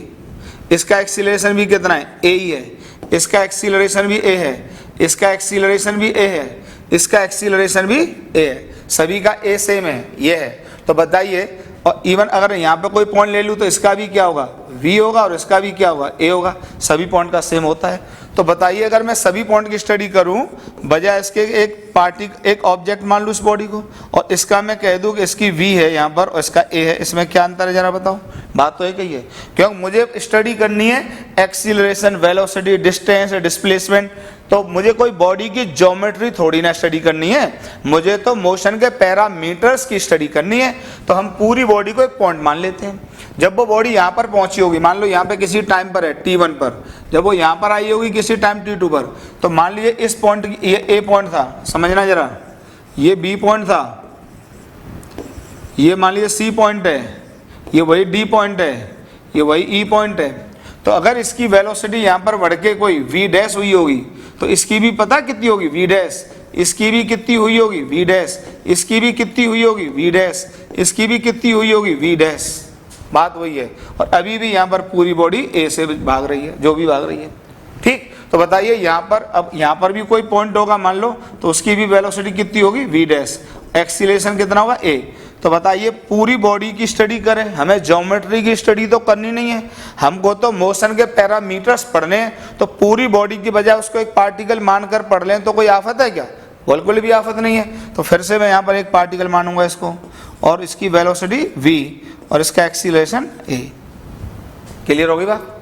इसका एक्सीलरेशन भी कितना है? a ही है, इसका एक्सीलरेशन भी a है, इसका एक्सीलरेशन भी a है, इसका एक्सीलरेशन भी a है, सभी का a सेम है, ये है। तो बताइए, और इवन अगर यहाँ पे कोई पॉइंट ले लूँ तो इसका भी क्या होगा? v होगा, और इसका भी क्या होगा? a होगा, सभी पॉइंट का सेम होता है। तो बताइए अगर मैं सभी पॉइंट की स्टडी करूं बजाय इसके एक ऑब्जेक्ट मान लूँ इस बॉडी को, और इसका मैं कह दूं कि इसकी v है यहाँ पर और इसका a है, इसमें क्या अंतर है जरा बताओ? बात तो एक ही है, क्योंकि मुझे स्टडी करनी है एक्सीलरेशन वेलोसिटी डिस्टेंस डिस्प्लेसमेंट, तो मुझे कोई बॉडी की ज्योमेट्री थोड़ी ना स्टडी करनी है, मुझे तो मोशन के पैरामीटर्स की स्टडी करनी है। तो हम पूरी बॉडी को एक पॉइंट मान लेते हैं, जब वो बॉडी यहाँ पर पहुंची होगी, मान लो यहाँ पे किसी टाइम पर है t1 पर, जब वो यहाँ पर आई होगी किसी टाइम t2 पर, तो मान लीजिए इस पॉइंट, ये a पॉइंट था, समझना जरा, ये b पॉइंट था, ये मान लीजिए c पॉइंट है, ये वही d पॉइंट है, ये वही e पॉइंट है। तो अगर इसकी वेलोसिटी यहाँ पर बढ़ के कोई v डैश हुई होगी तो इसकी भी पता कितनी होगी? v डैश, इसकी भी कितनी हुई होगी? v डैश, इसकी भी कितनी हुई होगी? v डैश, इसकी भी कितनी हुई होगी? v dash. बात वही है, और अभी भी यहाँ पर पूरी बॉडी a से भाग रही है, जो भी भाग रही है। ठीक, तो बताइए यहाँ पर, अब यहाँ पर भी कोई पॉइंट होगा मान लो, तो उसकी भी वेलोसिटी कितनी होगी? v डैश, एक्सीलरेशन कितना होगा? a। तो बताइए पूरी बॉडी की स्टडी करें, हमें ज्योमेट्री की स्टडी तो करनी नहीं है, हमको तो मोशन के पैरामीटर्स पढ़ने हैं, तो पूरी बॉडी की बजाय उसको एक पार्टिकल मानकर पढ़ लें तो कोई आफत है क्या? बिल्कुल भी आफत नहीं है। तो फिर से मैं यहाँ पर एक पार्टिकल मानूंगा इसको, और इसकी वेलोसिटी v और इसका एक्सीलरेशन a। क्लियर होगी बात?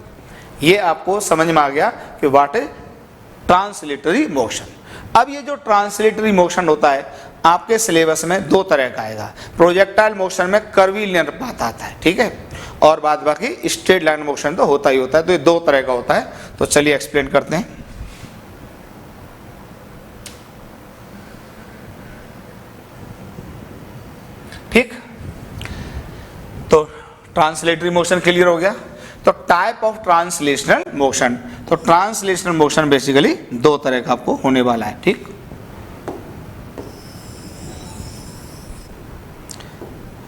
ये आपको समझ में आ गया कि व्हाट इज ट्रांसलेटरी मोशन। अब ये जो ट्रांसलेटरी मोशन होता है आपके सिलेबस में 2 तरह का आएगा। प्रोजेक्टाइल मोशन में कर्वीलिनियर पाथ आता है, ठीक है, और बाद बाकी स्ट्रेट लाइन मोशन तो होता ही होता है। तो ये 2 तरह का होता है, तो चलिए एक्सप्लेन करते हैं। ट्रांसलेटरी मोशन क्लियर हो गया। तो टाइप ऑफ ट्रांसलेशनल मोशन, तो ट्रांसलेशनल मोशन बेसिकली दो तरह का आपको होने वाला है, ठीक।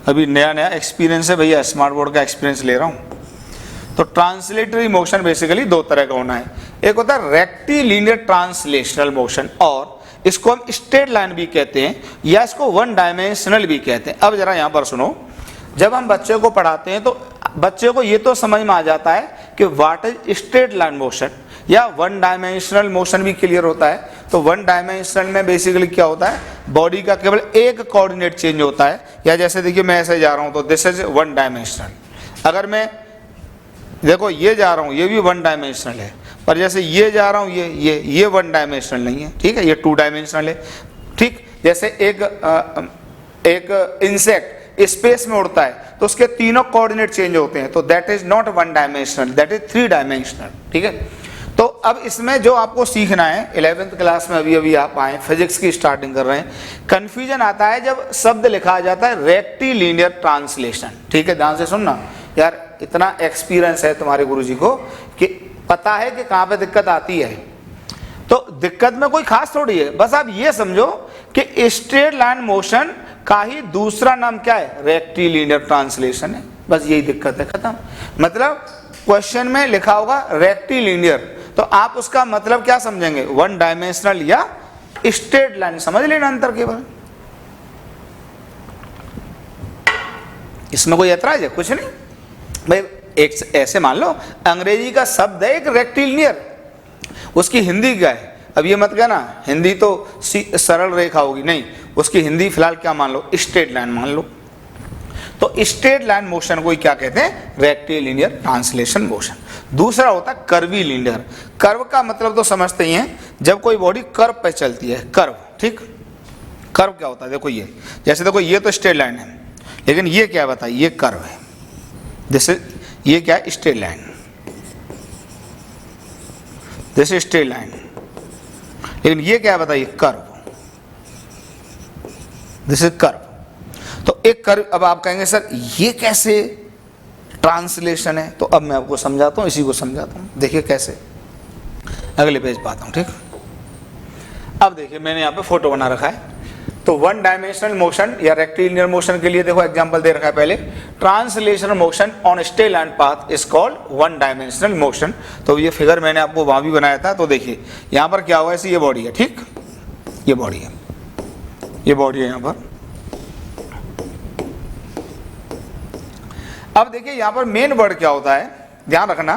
अभी नया नया एक्सपीरियंस है भैया, स्मार्ट बोर्ड का एक्सपीरियंस ले रहा हूं। तो ट्रांसलेटरी मोशन बेसिकली दो तरह का होना है, एक होता है रेक्टिलिनियर ट्रांसलेशनल मोशन, और इसको हम स्ट्रेट लाइन भी कहते हैं या इसको वन डायमेंशनल भी कहते हैं। अब जरा यहां पर सुनो, जब हम बच्चों को पढ़ाते हैं तो बच्चों को ये तो समझ में आ जाता है कि what is straight line motion या वन डायमेंशनल मोशन भी क्लियर होता है। तो वन डायमेंशनल में बेसिकली क्या होता है, बॉडी का केवल एक कोऑर्डिनेट चेंज होता है, या जैसे देखिए मैं ऐसे जा रहा हूं तो दिस इज वन डायमेंशनल। अगर मैं देखो ये जा रहा हूं ये भी वन डायमेंशनल है, पर जैसे ये जा रहा हूं ये वन डायमेंशनल नहीं है, ठीक है, ये टू डायमेंशनल है, ठीक। जैसे एक इंसेक्ट स्पेस में उड़ता है तो उसके तीनों कोऑर्डिनेट चेंज होते हैं, तो that is not one dimensional, that is three dimensional, ठीक है। तो अब इसमें जो आपको सीखना है, 11th क्लास में अभी आप आए, फिजिक्स की स्टार्टिंग कर रहे हैं, कंफ्यूजन आता है जब शब्द लिखा जाता है रेक्टिलिनियर ट्रांसलेशन, ठीक है। ध्यान से सुनना यार, इतना एक्सपीरियंस है तुम्हारे गुरुजी को कि पता है कि कहां पे दिक्कत आती है। तो दिक्कत में कोई खास थोड़ी है, बस आप ये समझो कि स्ट्रेट लाइन मोशन का ही दूसरा नाम क्या है, रेक्टिलिनियर ट्रांसलेशन है, बस यही दिक्कत है, खत्म। मतलब क्वेश्चन में लिखा होगा रेक्टिलिनियर, तो आप उसका मतलब क्या समझेंगे, वन डायमेंशनल या स्ट्रेट लाइन, समझ लेना अंतर केवल। इसमें कोई ऐतराज है, कुछ नहीं भाई। एक ऐसे मान लो अंग्रेजी का शब्द है एक रेक्टिलिनियर, उसकी हिंदी क्या है, अब ये मत कहना हिंदी तो सरल रेखा होगी, नहीं, उसकी हिंदी फिलहाल क्या मान लो, स्ट्रेट लाइन मान लो। तो स्ट्रेट लाइन मोशन को क्या कहते हैं, रेक्टिलिनियर ट्रांसलेशन मोशन। दूसरा होता है कर्वीलिनियर। कर्व का मतलब तो समझते ही हैं, जब कोई बॉडी कर्व पे चलती है, कर्व, ठीक। कर्व क्या होता है, देखो ये, जैसे देखो ये तो स्ट्रेट लाइन है, लेकिन ये क्या बताइए, ये कर्व है, जैसे ये क्या है, स्ट्रेट लाइन, जैसे स्ट्रेट लाइन, लेकिन ये क्या बताइए, कर्व, दिस इज कर्व। तो एक कर्व, अब आप कहेंगे सर ये कैसे ट्रांसलेशन है, तो अब मैं आपको समझाता हूं, इसी को समझाता हूं, देखिए कैसे। अगले पेज पे आता हूं, ठीक। अब देखिए मैंने यहाँ पे फोटो बना रखा है, तो वन डायमेंशनल मोशन या रेक्टिलिनियर मोशन के लिए देखो एग्जांपल दे रखा है पहले, translational motion on straight line path is called one dimensional motion. तो ये फिगर मैंने आपको वहां भी बनाया था, तो देखिए यहाँ पर क्या हुआ, ऐसे ये बॉडी है, ठीक, ये बॉडी है, ये बॉडी है यहाँ पर। अब देखिए यहाँ पर मेन वर्ड क्या होता है, ध्यान रखना,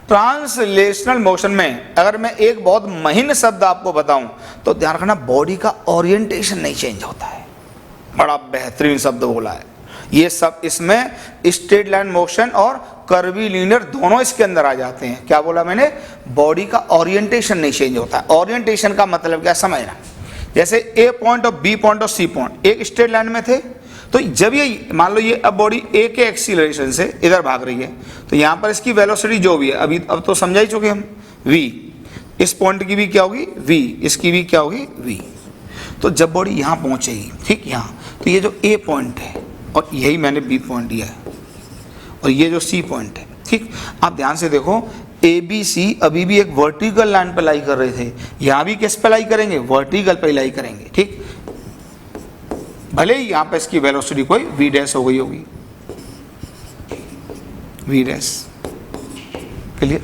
ट्रांसलेशनल मोशन में अगर मैं एक बहुत महीन शब्द आपको बताऊं तो ध्यान रखना, बॉडी का ओरिएंटेशन नहीं चेंज होता है। बड़ा बेहतरीन शब्द बोला है ये सब, इसमें स्ट्रेट लाइन मोशन और कर्वीलिनियर दोनों इसके अंदर आ जाते हैं। क्या बोला मैंने, बॉडी का ओरिएंटेशन नहीं चेंज होता है। ओरिएंटेशन का मतलब क्या समझना, जैसे ए पॉइंट और बी पॉइंट और सी पॉइंट एक स्ट्रेट लाइन में थे, तो जब ये मान लो ये अब बॉडी ए के एक्सीलरेशन से इधर भाग रही है, तो यहाँ पर इसकी वेलोसिटी जो भी है, अभी अब तो समझा ही चुके हम, v, इस पॉइंट की भी क्या होगी v, इसकी भी क्या होगी v। तो जब बॉडी यहाँ पहुँचेगी, ठीक, यहाँ, तो ये जो ए पॉइंट है और यही मैंने बी पॉइंट दिया है, और ये जो सी पॉइंट है, ठीक। आप ध्यान से देखो, ए बी सी अभी भी एक वर्टिकल लाइन पर लाई कर रहे थे, यहाँ भी किस पे लाई करेंगे, वर्टिकल पे लाई करेंगे, ठीक। भले ही यहाँ पे इसकी वेलोसिटी कोई v डैश हो गई होगी, v डैश, क्लियर।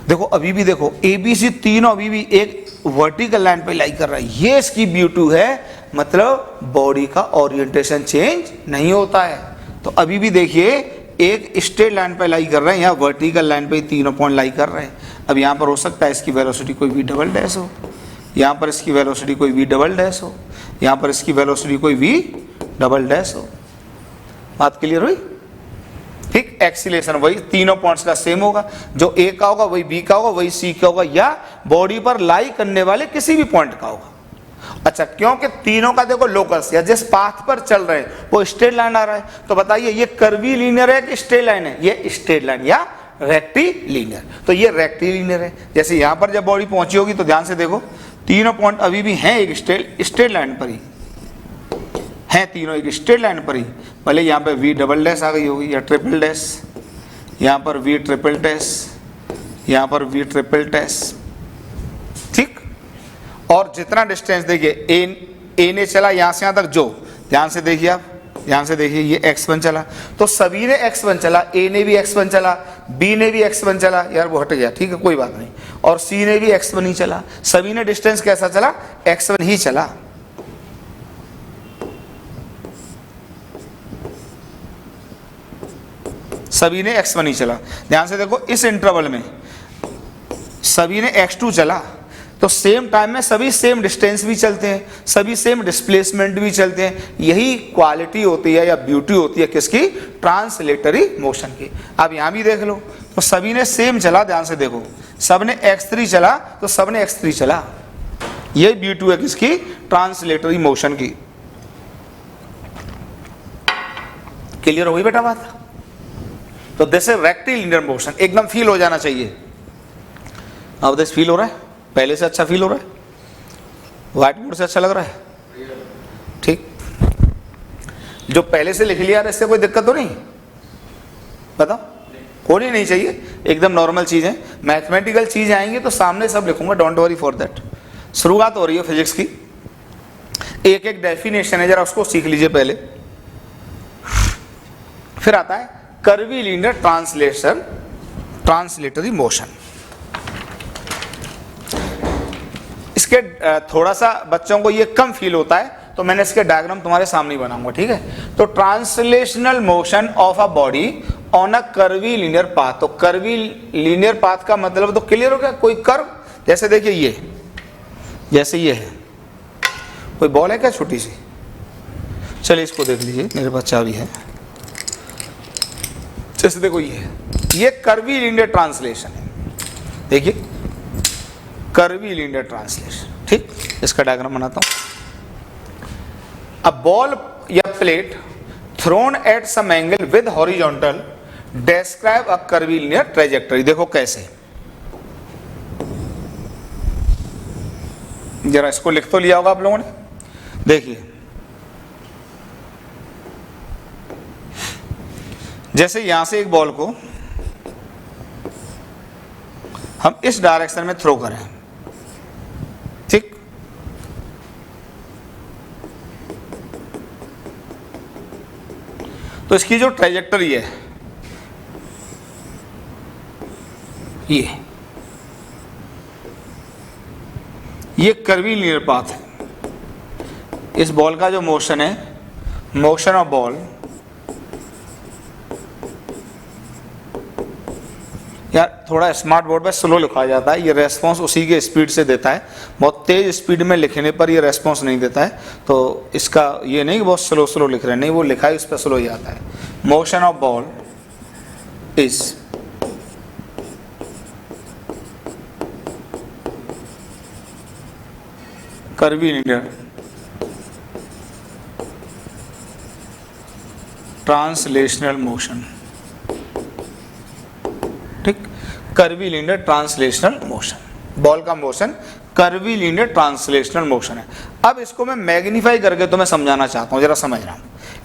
देखो अभी भी देखो ए बी सी तीनों अभी भी एक वर्टिकल लाइन पे लाई कर रहा है, ये इसकी ब्यूटी है, मतलब बॉडी का ओरिएंटेशन चेंज नहीं होता है। तो अभी भी देखिए एक स्ट्रेट लाइन पे लाई कर रहे हैं, यहाँ वर्टिकल लाइन पे तीनों पॉइंट लाई कर रहे हैं। अब यहाँ पर हो सकता है इसकी वेलोसिटी कोई v डबल डैश हो, यहाँ पर इसकी वेलोसिटी कोई v डबल डैश हो, यहाँ पर इसकी वेलोसिटी कोई v डबल डैश हो। बात क्लियर हुई, ठीक। एक्सीलरेशन वही तीनों पॉइंट्स का सेम होगा, जो ए का होगा वही बी का होगा, वही सी का होगा, या बॉडी पर लाई करने वाले किसी भी पॉइंट का होगा। अच्छा, क्योंकि तीनों का देखो लोकस या जिस पाथ पर चल रहे हैं वो स्ट्रेट लाइन आ रहा है, तो बताइए ये कर्वीलिनियर है कि स्ट्रेट लाइन है, ये स्ट्रेट लाइन या रेक्टिलिनियर। तो ये रेक्टिलिनियर है। जैसे यहाँ पर जब बॉडी पहुंची होगी तो ध्यान से देखो, तीनों पॉइंट अभी भी हैं एक स्ट्रेट लाइन पर ही, हैं तीनों एक स्ट्रेट लाइन पर ही, भले यहाँ पे वी डबल डैश आ गई होगी या ट्रिपल डैश, यहाँ पर वी ट्रिपल डैश, यहाँ पर वी ट्रिपल डैश, ठीक। और जितना डिस्टेंस देखिए ए ने चला यहाँ से यहाँ तक, जो ध्यान से देखिए आप, ध्यान से देखिए, ये x1 चला तो सभी ने x1 चला, ए ने भी x1 चला, बी ने भी x1 चला, यार वो हट गया, ठीक है कोई बात नहीं, और सी ने भी x1 ही चला, सभी ने डिस्टेंस कैसा चला, x1 ही चला। सभी ने x1 ही चला। ध्यान से देखो, इस इंटरवल में सभी ने x2 चला, तो सेम टाइम में सभी सेम डिस्टेंस भी चलते हैं, सभी सेम डिस्प्लेसमेंट भी चलते हैं। यही क्वालिटी होती है या ब्यूटी होती है किसकी, ट्रांसलेटरी मोशन की। अब यहाँ भी देख लो, तो सभी ने सेम चला, ध्यान से देखो, सब ने x3 चला तो सब ने x3 चला। यही ब्यूटी है किसकी, ट्रांसलेटरी मोशन की। क्लियर हो गई बेटा बात? तो दिस इज रेक्टिलिनियर मोशन, एकदम फील हो जाना चाहिए। अब दिस फील हो रहा है, पहले से अच्छा फील हो रहा है, व्हाइट बोर्ड से अच्छा लग रहा है, ठीक। जो पहले से लिख लिया इससे कोई दिक्कत तो नहीं, बताओ, होनी नहीं चाहिए, एकदम नॉर्मल चीज है। मैथमेटिकल चीज आएंगी तो सामने सब लिखूंगा, डोंट वरी फॉर दैट। शुरुआत हो रही है फिजिक्स की, एक एक डेफिनेशन है, जरा उसको सीख लीजिए पहले। फिर आता है कर्वीलिनियर ट्रांसलेटरी मोशन। इसके थोड़ा सा बच्चों को ये कम फील होता है, तो मैंने इसके डायग्राम तुम्हारे सामने ही बनाऊंगा, ठीक है। तो translational motion of a body on a curvilinear path. तो कर्वीलिनियर पाथ का मतलब तो क्लियर हो गया, कोई कर्व, जैसे देखिए ये, जैसे ये है, कोई बॉल है क्या छोटी सी, चलिए इसको देख लीजिए, मेरे पास चाबी है। जैसे देखो ये कर्वीलिनियर ट्रांसलेशन है, देखिए कर्वीलिनियर ट्रांसलेशन, ठीक। इसका डायग्राम बनाता हूं। अ बॉल या plate thrown at some angle with horizontal describe a curvilinear trajectory. देखो कैसे, जरा इसको लिख तो लिया होगा आप लोगों ने, देखिए जैसे यहां से एक बॉल को हम इस डायरेक्शन में थ्रो करें, ठीक, तो इसकी जो ट्रेजेक्टरी है ये कर्वीलिनियर पाथ है। इस बॉल का जो मोशन है, मोशन ऑफ बॉल, यार थोड़ा स्मार्ट बोर्ड पे स्लो लिखा जाता है, ये रेस्पॉन्स उसी के स्पीड से देता है, बहुत तेज स्पीड में लिखने पर ये रेस्पॉन्स नहीं देता है। तो इसका ये नहीं कि बहुत स्लो स्लो लिख रहे हैं, नहीं, वो लिखा है उस पर स्लो ही आता है। Motion of ball is curvilinear translational motion, ठीक, कर्वीलिनियर ट्रांसलेशनल मोशन, बॉल का मोशन कर्वीलिनियर ट्रांसलेशनल मोशन है। अब इसको मैं मैग्नीफाई करके तुम्हें समझाना चाहता हूं, जरा समझना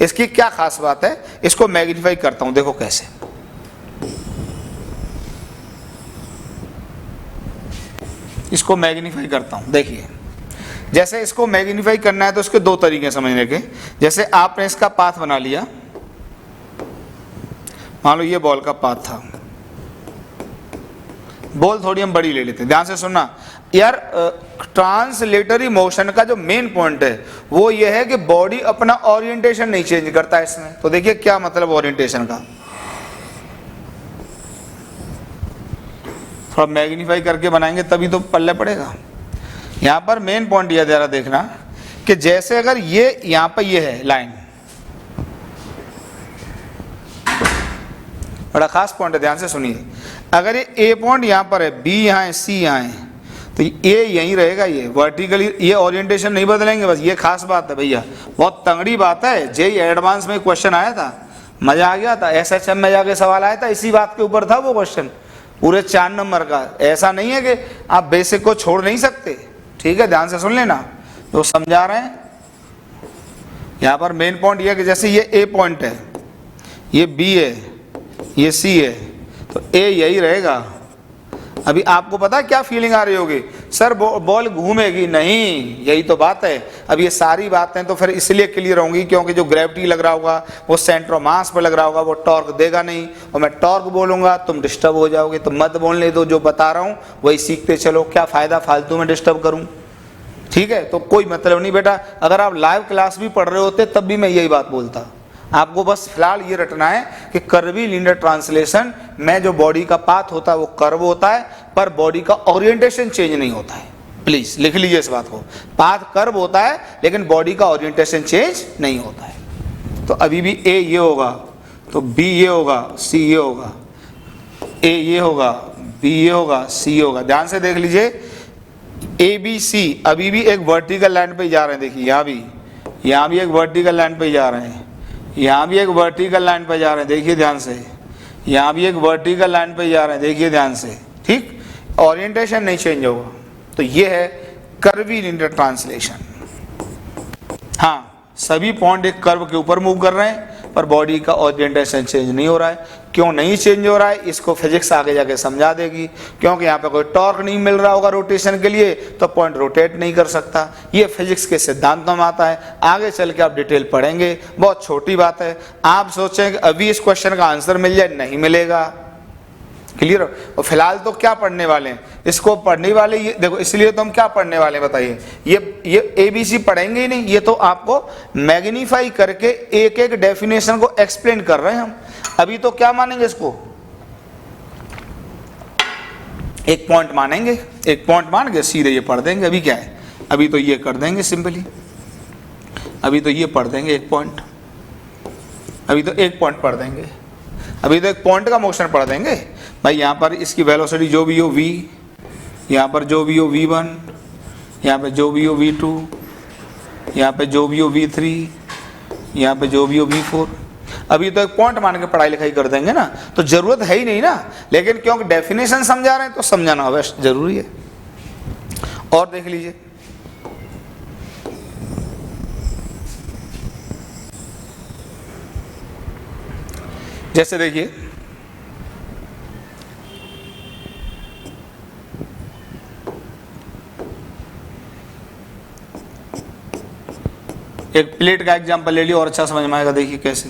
इसकी क्या खास बात है। इसको मैग्नीफाई करता हूं, देखो कैसे, इसको मैग्नीफाई करता हूं। देखिए जैसे इसको मैग्नीफाई करना है तो इसके दो तरीके समझने के। जैसे आपने इसका पाथ बना लिया, मान लो ये बॉल का पाथ था, बॉल थोड़ी हम बड़ी ले लेते हैं, ध्यान से सुनना यार। ट्रांसलेटरी मोशन का जो मेन पॉइंट है वो ये है कि बॉडी अपना ओरिएंटेशन नहीं चेंज करता है इसमें। तो देखिए क्या मतलब ओरिएंटेशन का, थोड़ा मैग्नीफाई करके बनाएंगे तभी तो पल्ले पड़ेगा। यहां पर मेन पॉइंट यह जरा देखना कि जैसे अगर ये यहां पर ये है लाइन, बड़ा खास पॉइंट है, ध्यान से सुनिए। अगर ये ए पॉइंट यहां पर है, बी यहां है, सी यहां है, तो ए यहीं रहेगा, ये वर्टिकली, ये ओरिएंटेशन नहीं बदलेंगे। बस ये खास बात है भैया, बहुत तंगड़ी बात है। जेईई एडवांस में क्वेश्चन आया था, मजा आ गया था, एसएचएम में जाके सवाल आया था, इसी बात के ऊपर था वो क्वेश्चन, पूरे 4 नंबर का। ऐसा नहीं है कि आप बेसिक को छोड़ नहीं सकते, ठीक है, ध्यान से सुन लेना जो समझा रहे हैं। यहाँ पर मेन पॉइंट ये है कि जैसे ये ए पॉइंट है, ये बी है, ये सी है, तो ए यही रहेगा। अभी आपको पता है क्या फीलिंग आ रही होगी, सर बॉल घूमेगी नहीं, यही तो बात है। अब ये सारी बातें तो फिर इसलिए क्लियर होंगी क्योंकि जो ग्रेविटी लग रहा होगा वो सेंटर ऑफ मास पर लग रहा होगा, वो टॉर्क देगा नहीं, और मैं टॉर्क बोलूंगा तुम डिस्टर्ब हो जाओगे। तो मत बोलने दो, जो बता रहा हूँ वही सीखते चलो, क्या फायदा फालतू में डिस्टर्ब करूँ, ठीक है। तो कोई मतलब नहीं बेटा, अगर आप लाइव क्लास भी पढ़ रहे होते तब भी मैं यही बात बोलता। आपको बस फिलहाल ये रटना है कि कर्वी लीनियर ट्रांसलेशन में जो बॉडी का पाथ होता है वो कर्व होता है, पर बॉडी का ओरिएंटेशन चेंज नहीं होता है। प्लीज लिख लीजिए इस बात को, पाथ कर्व होता है लेकिन बॉडी का ओरिएंटेशन चेंज नहीं होता है। तो अभी भी ए ये होगा, तो बी ये होगा, सी ये होगा, ए ये होगा, बी ये होगा, सी होगा। ध्यान से देख लीजिए, ए बी सी अभी भी एक वर्टिकल लाइन पे जा रहे हैं। देखिए यहाँ भी एक वर्टिकल लाइन पे जा रहे हैं, यहाँ भी एक वर्टिकल लाइन पे जा रहे हैं, देखिए ध्यान से, यहाँ भी एक वर्टिकल लाइन पे जा रहे हैं, देखिए ध्यान से, ठीक। ओरिएंटेशन नहीं चेंज होगा। तो ये है कर्वी लीनियर ट्रांसलेशन। हाँ, सभी पॉइंट एक कर्व के ऊपर मूव कर रहे हैं पर बॉडी का ओरिएंटेशन चेंज नहीं हो रहा है। क्यों नहीं चेंज हो रहा है इसको फिजिक्स आगे जाके समझा देगी, क्योंकि यहाँ पे कोई टॉर्क नहीं मिल रहा होगा रोटेशन के लिए, तो पॉइंट रोटेट नहीं कर सकता। ये फिजिक्स के सिद्धांतों में आता है, आगे चल के आप डिटेल पढ़ेंगे, बहुत छोटी बात है। आप सोचें कि अभी इस क्वेश्चन का आंसर मिल जाए, नहीं मिलेगा। क्लियर हो? और फिलहाल तो क्या पढ़ने वाले हैं, इसको पढ़ने वाले ये देखो, इसलिए तो हम क्या पढ़ने वाले हैं बताइए, ये ABC पढ़ेंगे ही नहीं, ये तो आपको मैग्नीफाई करके एक एक डेफिनेशन को एक्सप्लेन कर रहे हैं हम। अभी तो क्या मानेंगे इसको, एक पॉइंट मानेंगे, एक पॉइंट मान के सीधे ये पढ़ देंगे। अभी क्या है, अभी तो ये कर देंगे सिंपली, अभी तो ये पढ़ देंगे एक पॉइंट, अभी तो एक पॉइंट पढ़ देंगे, अभी तो एक पॉइंट का मोशन पढ़ देंगे भाई। यहाँ पर इसकी वेलोसिटी जो भी हो v, यहाँ पर जो भी हो v1, यहाँ पे जो भी हो v2, यहाँ पे जो भी हो v3, यहाँ पे जो भी हो v4। अभी तो एक पॉइंट मान के पढ़ाई लिखाई कर देंगे ना, तो जरूरत है ही नहीं ना, लेकिन क्योंकि डेफिनेशन समझा रहे हैं तो समझाना अवश्य जरूरी है। और देख लीजिए, जैसे देखिए एक प्लेट का एग्जांपल ले लियो और अच्छा समझ में आएगा। देखिए कैसे,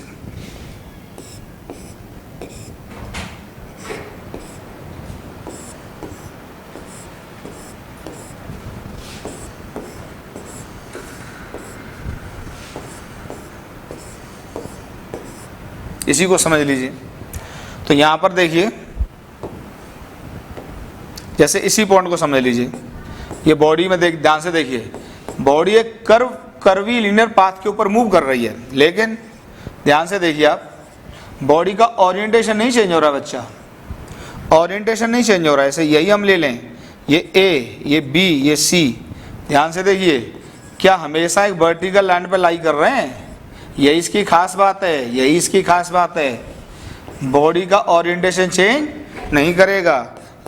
इसी को समझ लीजिए। तो यहां पर देखिए, जैसे इसी पॉइंट को समझ लीजिए, ये बॉडी में देख, ध्यान से देखिए, बॉडी एक कर्वी लीनियर पाथ के ऊपर मूव कर रही है, लेकिन ध्यान से देखिए आप, बॉडी का ओरिएंटेशन नहीं चेंज हो रहा बच्चा, ओरिएंटेशन नहीं चेंज हो रहा है। ऐसे यही हम ले लें, ये ए, ये बी, ये सी, ध्यान से देखिए, क्या हमेशा एक वर्टिकल लाइन पे लाई कर रहे हैं? यही इसकी खास बात है, यही इसकी खास बात है। बॉडी का ओरिएंटेशन चेंज नहीं करेगा।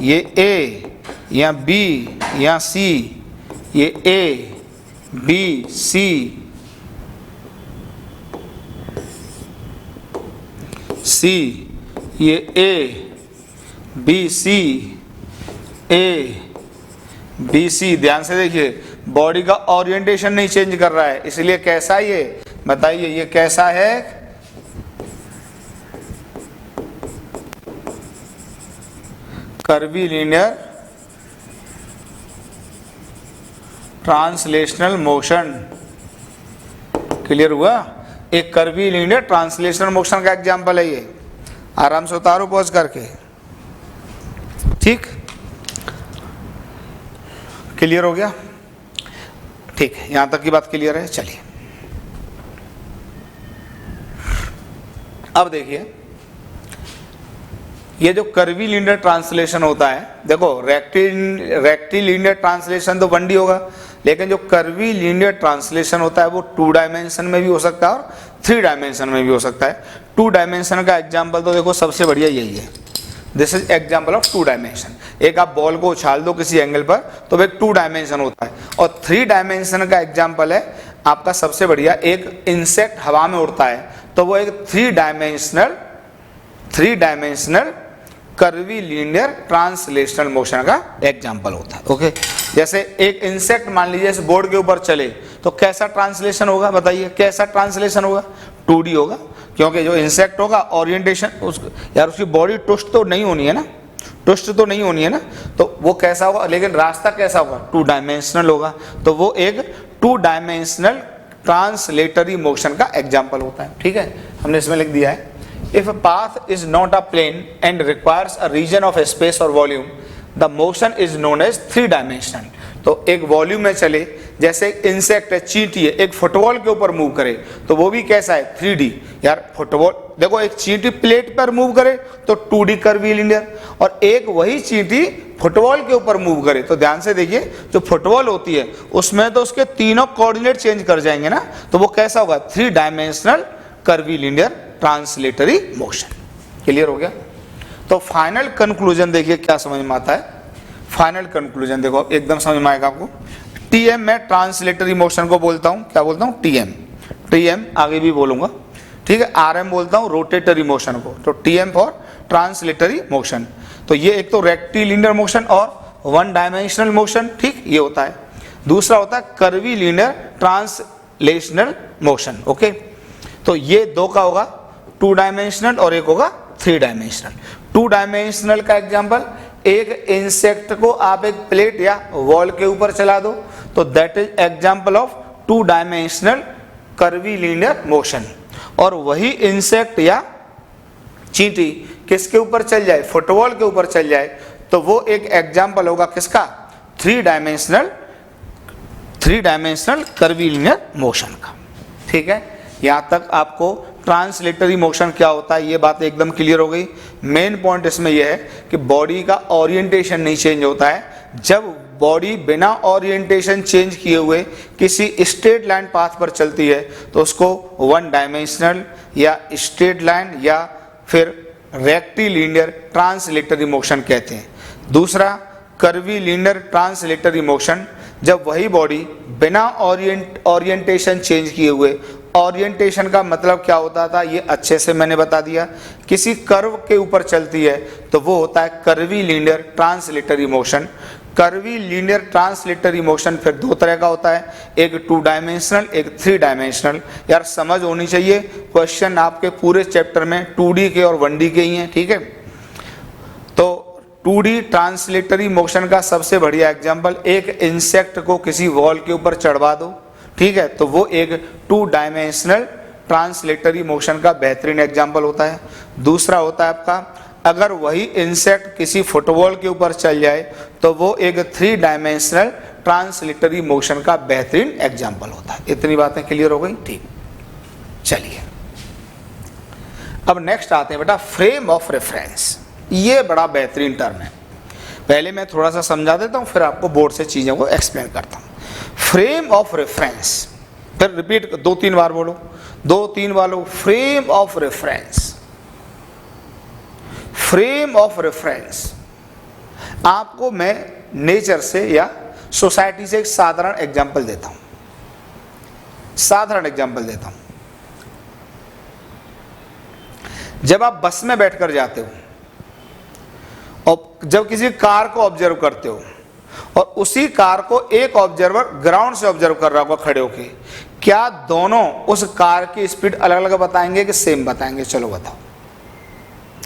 ये ए या बी या सी, ये ए बी सी सी, ये A B C A B C. ध्यान से देखिए, बॉडी का ओरिएंटेशन नहीं चेंज कर रहा है, इसलिए कैसा है ये बताइए, ये कैसा है? Curvy linear translational motion. Clear हुआ? एक कर्वी लीनियर ट्रांसलेशनल मोशन का एग्जांपल है ये। आराम से उतारो पॉज करके, ठीक। क्लियर हो गया? ठीक है, यहां तक की बात क्लियर है। चलिए अब देखिए, ये जो कर्वी लीनियर ट्रांसलेशन होता है, देखो रेक्टिलिनियर ट्रांसलेशन तो 1D होगा, लेकिन जो कर्वी लीनियर ट्रांसलेशन होता है वो 2 डायमेंशन में भी हो सकता है और 3 डायमेंशन में भी हो सकता है। 2 डायमेंशन का एग्जांपल तो देखो सबसे बढ़िया यही है, this is example of 2 dimension. एक आप बॉल को उछाल दो किसी एंगल पर तो वो एक 2 डायमेंशन होता है। और 3 डायमेंशन का एग्जांपल है, आपका सबसे बढ़िया एक इंसेक्ट हवा में उड़ता है तो वो एक three dimensional curvy linear translational motion का एग्जाम्पल होता है। ओके, जैसे एक इंसेक्ट मान लीजिए इस बोर्ड के ऊपर चले तो कैसा ट्रांसलेशन होगा, बताइए कैसा ट्रांसलेशन होगा, 2D होगा, क्योंकि जो इंसेक्ट होगा ओरिएंटेशन यार उसकी बॉडी ट्विस्ट तो नहीं होनी है ना, ट्विस्ट तो नहीं होनी है ना, तो वो कैसा होगा, लेकिन रास्ता कैसा होगा, 2 डायमेंशनल होगा, तो वो एक 2 डायमेंशनल ट्रांसलेटरी मोशन का एग्जाम्पल होता है। ठीक है, हमने इसमें लिख दिया है, if a path is not a plane and requires a region of space or volume, the motion is known as 3 dimensional। तो एक वॉल्यूम में चले, जैसे एक इंसेक्ट है, चींटी है, एक फुटबॉल के ऊपर मूव करे तो वो भी कैसा है, 3D। यार फुटबॉल देखो, एक चींटी प्लेट पर मूव करे तो 2D कर्वी लीनियर, और एक वही चींटी फुटबॉल के ऊपर मूव करे तो ध्यान से देखिए, जो फुटबॉल होती है उसमें तो उसके तीनों कोऑर्डिनेट चेंज कर जाएंगे ना, तो वो कैसा होगा, 3 dimensional curvy linear translatory motion. Clear हो गया। तो फाइनल कंक्लूजन देखिए क्या समझ में आता है, फाइनल कंक्लूजन देखो एकदम समझ में आएगा आपको। टीएम में ट्रांसलेटरी मोशन को बोलता हूं, क्या बोलता हूं, टीएम आगे भी बोलूंगा, ठीक है। आरएम बोलता हूं रोटेटरी मोशन को, तो टीएम फॉर ट्रांसलेटरी मोशन। तो ये एक तो रेक्टिलिनियर मोशन और 1 डायमेंशनल मोशन, ठीक, ये होता है। दूसरा होता है curvy linear translational motion. Okay, तो ये 2 का होगा 2 डायमेंशनल और एक होगा 3 डायमेंशनल। 2 डायमेंशनल का एग्जांपल, एक इंसेक्ट को आप एक प्लेट या वॉल के ऊपर चला दो तो that is example of 2 dimensional curvy linear motion. और वही इंसेक्ट या चींटी किसके ऊपर चल जाए, फुटबॉल के ऊपर चल जाए तो वो एक एग्जांपल होगा किसका, 3 डायमेंशनल कर्वी लीनियर मोशन का। ठीक है, यहां तक आपको ट्रांसलेटरी मोशन क्या होता है ये बात एकदम क्लियर हो गई। मेन पॉइंट इसमें यह है कि बॉडी का ओरिएंटेशन नहीं चेंज होता है। जब बॉडी बिना ओरिएंटेशन चेंज किए हुए किसी स्ट्रेट लाइन पाथ पर चलती है तो उसको 1 डायमेंशनल या स्ट्रेट लाइन या फिर रेक्टिलिनियर ट्रांसलेटरी मोशन कहते हैं। दूसरा कर्वी लीनियर ट्रांसलेटरी मोशन, जब वही बॉडी बिना ओरिएंटेशन चेंज किए हुए, ओरिएंटेशन का मतलब क्या होता था ये अच्छे से मैंने बता दिया, किसी कर्व के ऊपर चलती है तो वो होता है curvy linear translatory motion. Curvy linear translatory motion फिर 2 तरह का होता है, एक 2 डायमेंशनल, एक 3 डायमेंशनल। यार समझ होनी चाहिए, क्वेश्चन आपके पूरे चैप्टर में 2D के और 1D के ही हैं। ठीक है, तो 2D ट्रांसलेटरी मोशन का सबसे बढ़िया एग्जांपल, एक इंसेक्ट को किसी वॉल के ऊपर चढ़वा दो, ठीक है, तो वो एक 2 डायमेंशनल ट्रांसलेटरी मोशन का बेहतरीन एग्जांपल होता है। दूसरा होता है आपका, अगर वही इंसेक्ट किसी फुटबॉल के ऊपर चल जाए तो वो एक 3 डायमेंशनल ट्रांसलेटरी मोशन का बेहतरीन एग्जांपल होता है। इतनी बातें क्लियर हो गई, ठीक। चलिए अब नेक्स्ट आते हैं बेटा फ्रेम ऑफ रेफरेंस। ये बड़ा बेहतरीन टर्म है, पहले मैं थोड़ा सा समझा देता हूं फिर आपको बोर्ड से चीजों को एक्सप्लेन करता हूं। फ्रेम ऑफ रेफरेंस, फिर रिपीट 2-3 बार बोलो, 2-3 बार लो, frame of reference. Frame of reference आपको मैं नेचर से या सोसाइटी से एक साधारण एग्जांपल देता हूं, साधारण एग्जांपल देता हूं। जब आप बस में बैठकर जाते हो और जब किसी कार को ऑब्जर्व करते हो और उसी कार को एक ऑब्जर्वर ग्राउंड से ऑब्जर्व कर रहा होगा खड़े होके, क्या दोनों उस कार की स्पीड अलग अलग बताएंगे कि सेम बताएंगे? चलो बताओ,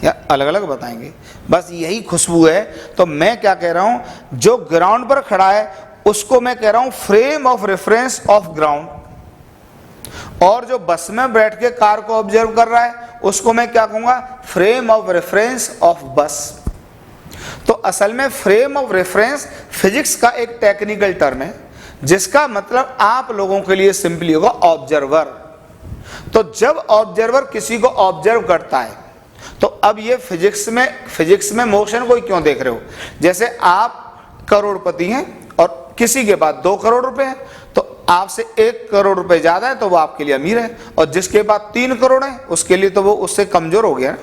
या अलग अलग बताएंगे? बस यही खुशबू है। तो मैं क्या कह रहा हूं, जो ग्राउंड पर खड़ा है उसको मैं कह रहा हूं frame of reference of ground, और जो बस में बैठ के कार को ऑब्जर्व कर रहा है उसको मैं क्या कहूंगा, फ्रेम ऑफ रेफरेंस ऑफ बस। तो असल में फ्रेम ऑफ रेफरेंस फिजिक्स का एक टेक्निकल टर्म है जिसका मतलब आप लोगों के लिए सिंपली होगा ऑब्जर्वर। तो जब ऑब्जर्वर किसी को ऑब्जर्व करता है तो अब ये फिजिक्स में मोशन को क्यों देख रहे हो? जैसे आप करोड़पति हैं और किसी के पास 2 करोड़ रुपए हैं, तो आपसे 1 करोड़ रुपए ज्यादा है तो वो आपके लिए अमीर है, और जिसके पास 3 करोड़ है उसके लिए तो वो उससे कमजोर हो गया ना।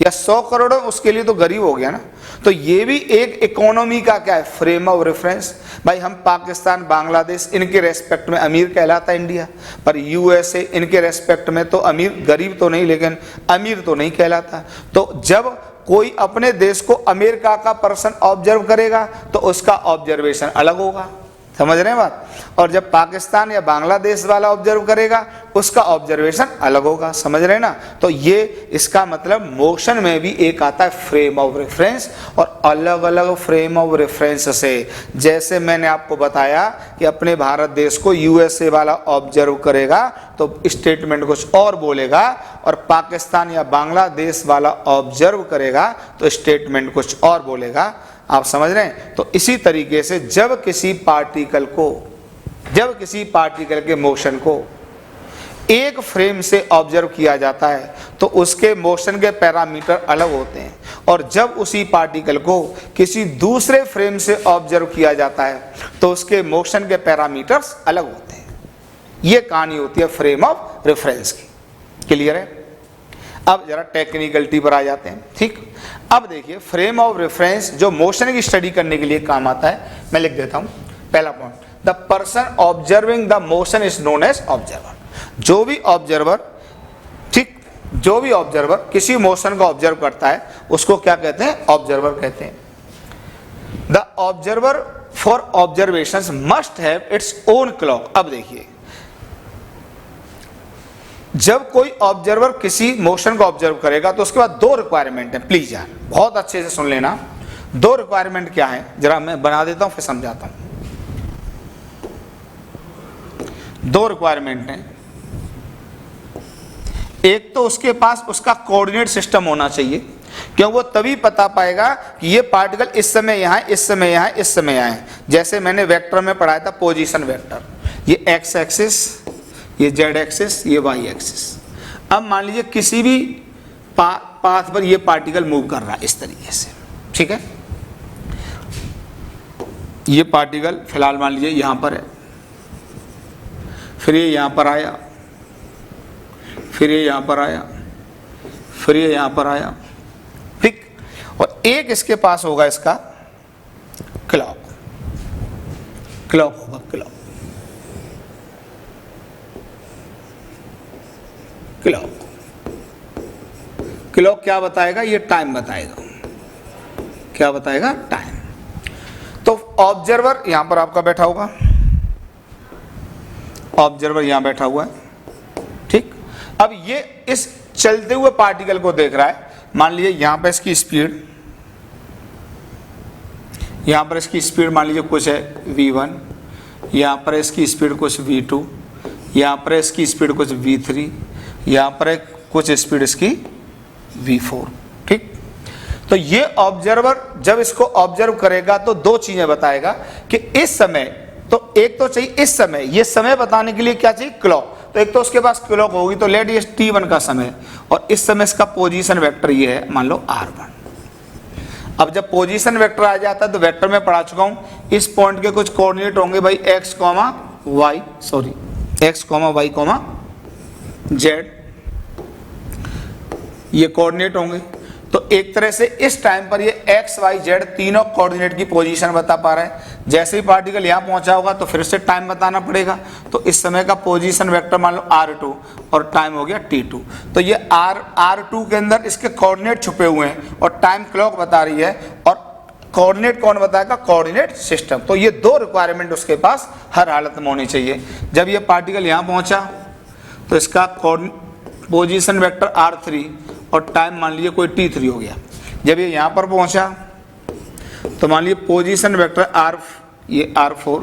या 100 करोड़ है उसके लिए तो गरीब हो गया ना। तो ये भी एक इकोनॉमी का क्या है, फ्रेम ऑफ रेफरेंस। भाई हम पाकिस्तान, बांग्लादेश, इनके रेस्पेक्ट में अमीर कहलाता है इंडिया, पर यूएसए इनके रेस्पेक्ट में तो अमीर, गरीब तो नहीं लेकिन अमीर तो नहीं कहलाता। तो जब कोई अपने देश को अमेरिका का पर्सन ऑब्जर्व करेगा तो उसका ऑब्जर्वेशन अलग होगा, समझ रहे हैं बात। और जब पाकिस्तान या बांग्लादेश वाला ऑब्जर्व करेगा उसका ऑब्जर्वेशन अलग होगा, समझ रहे हैं ना। तो ये इसका मतलब मोशन में भी एक आता है फ्रेम ऑफ रेफरेंस, और अलग अलग फ्रेम ऑफ रेफरेंस से, जैसे मैंने आपको बताया कि अपने भारत देश को यूएसए वाला ऑब्जर्व करेगा तो स्टेटमेंट कुछ और बोलेगा, और पाकिस्तान या बांग्लादेश वाला ऑब्जर्व करेगा तो स्टेटमेंट कुछ और बोलेगा, आप समझ रहे हैं। तो इसी तरीके से जब किसी पार्टिकल के मोशन को एक फ्रेम से ऑब्जर्व किया जाता है तो उसके मोशन के पैरामीटर अलग होते हैं, और जब उसी पार्टिकल को किसी दूसरे फ्रेम से ऑब्जर्व किया जाता है तो उसके मोशन के पैरामीटर्स अलग होते हैं। ये कहानी होती है फ्रेम ऑफ रेफरेंस की। क्लियर है। अब जरा टेक्निकलिटी पर आ जाते हैं। ठीक, अब देखिए फ्रेम ऑफ रेफरेंस जो मोशन की स्टडी करने के लिए काम आता है, मैं लिख देता हूं पहला point, the person observing the motion is known as observer. जो भी ऑब्जर्वर, ठीक, जो भी ऑब्जर्वर किसी मोशन को ऑब्जर्व करता है उसको क्या कहते हैं, ऑब्जर्वर कहते हैं। The observer for observations must have its own clock. अब देखिए जब कोई ऑब्जर्वर किसी मोशन को ऑब्जर्व करेगा तो उसके बाद दो रिक्वायरमेंट है, प्लीज यार बहुत अच्छे से सुन लेना। दो रिक्वायरमेंट क्या है, जरा मैं बना देता हूं फिर समझाता हूं। दो रिक्वायरमेंट हैं, एक तो उसके पास उसका कोऑर्डिनेट सिस्टम होना चाहिए, क्यों वो तभी पता पाएगा कि ये पार्टिकल इस समय यहाँ, इस समय यहाँ, इस समय यहाँ है। जैसे मैंने वेक्टर में पढ़ाया था पोजीशन वेक्टर, ये एक्स एक्सिस, ये जेड एक्सिस, ये वाई एक्सिस। अब मान लीजिए किसी भी पाथ पर ये पार्टिकल मूव कर रहा है इस तरीके से, ठीक है। ये पार्टिकल फिलहाल मान लीजिए यहां पर है, फिर ये यहां पर आया, फिर ये यहां पर आया, फिर ये यहां पर आया, ठीक। और एक इसके पास होगा इसका क्लॉक, क्लॉक होगा, क्लॉक, क्लॉक। क्लॉक क्या बताएगा, ये टाइम बताएगा। क्या बताएगा, टाइम। तो ऑब्जर्वर यहां पर आपका बैठा होगा, ऑब्जर्वर यहां बैठा हुआ है, ठीक। अब ये इस चलते हुए पार्टिकल को देख रहा है। मान लीजिए यहां पर इसकी स्पीड, यहां पर इसकी स्पीड मान लीजिए कुछ है v1, यहां पर इसकी स्पीड कुछ v2, यहां पर इसकी स्पीड कुछ v3, यहां पर एक कुछ स्पीड इसकी v4, ठीक। तो ये ऑब्जर्वर जब इसको ऑब्जर्व करेगा तो दो चीजें बताएगा कि इस समय, तो एक तो चाहिए इस समय, ये समय बताने के लिए क्या चाहिए, क्लॉक। तो एक तो उसके पास क्लॉक होगी, तो लेट ये t1 का समय, और इस समय इसका पोजीशन वेक्टर ये है, मान लो r1। अब जब पोजीशन वेक्टर आ जाता है तो वेक्टर में पढ़ा चुका हूं, इस पॉइंट के कुछ कोऑर्डिनेट होंगे भाई x, y, sorry x, y, z, ये कोऑर्डिनेट होंगे। तो एक तरह से इस टाइम पर ये x, y, z तीनों कोऑर्डिनेट की पोजीशन बता पा रहा है। जैसे ही पार्टिकल यहां पहुंचा होगा तो फिर से टाइम बताना पड़ेगा। तो इस समय का पोजीशन वेक्टर मान लो r2 और टाइम हो गया t2। तो ये r2 के अंदर इसके कोऑर्डिनेट छुपे हुए हैं और टाइम क्लॉक बता रही है, और कोऑर्डिनेट कौन बताएगा, कोऑर्डिनेट सिस्टम। तो ये दो रिक्वायरमेंट उसके पास हर हालत में होनी चाहिए। जब ये पार्टिकल यहां पहुंचा तो इसका पोजीशन वेक्टर r3 और टाइम मान लीजिए कोई t3 हो गया। जब ये यहाँ पर पहुँचा तो मान लीजिए पोजीशन वेक्टर ये r4,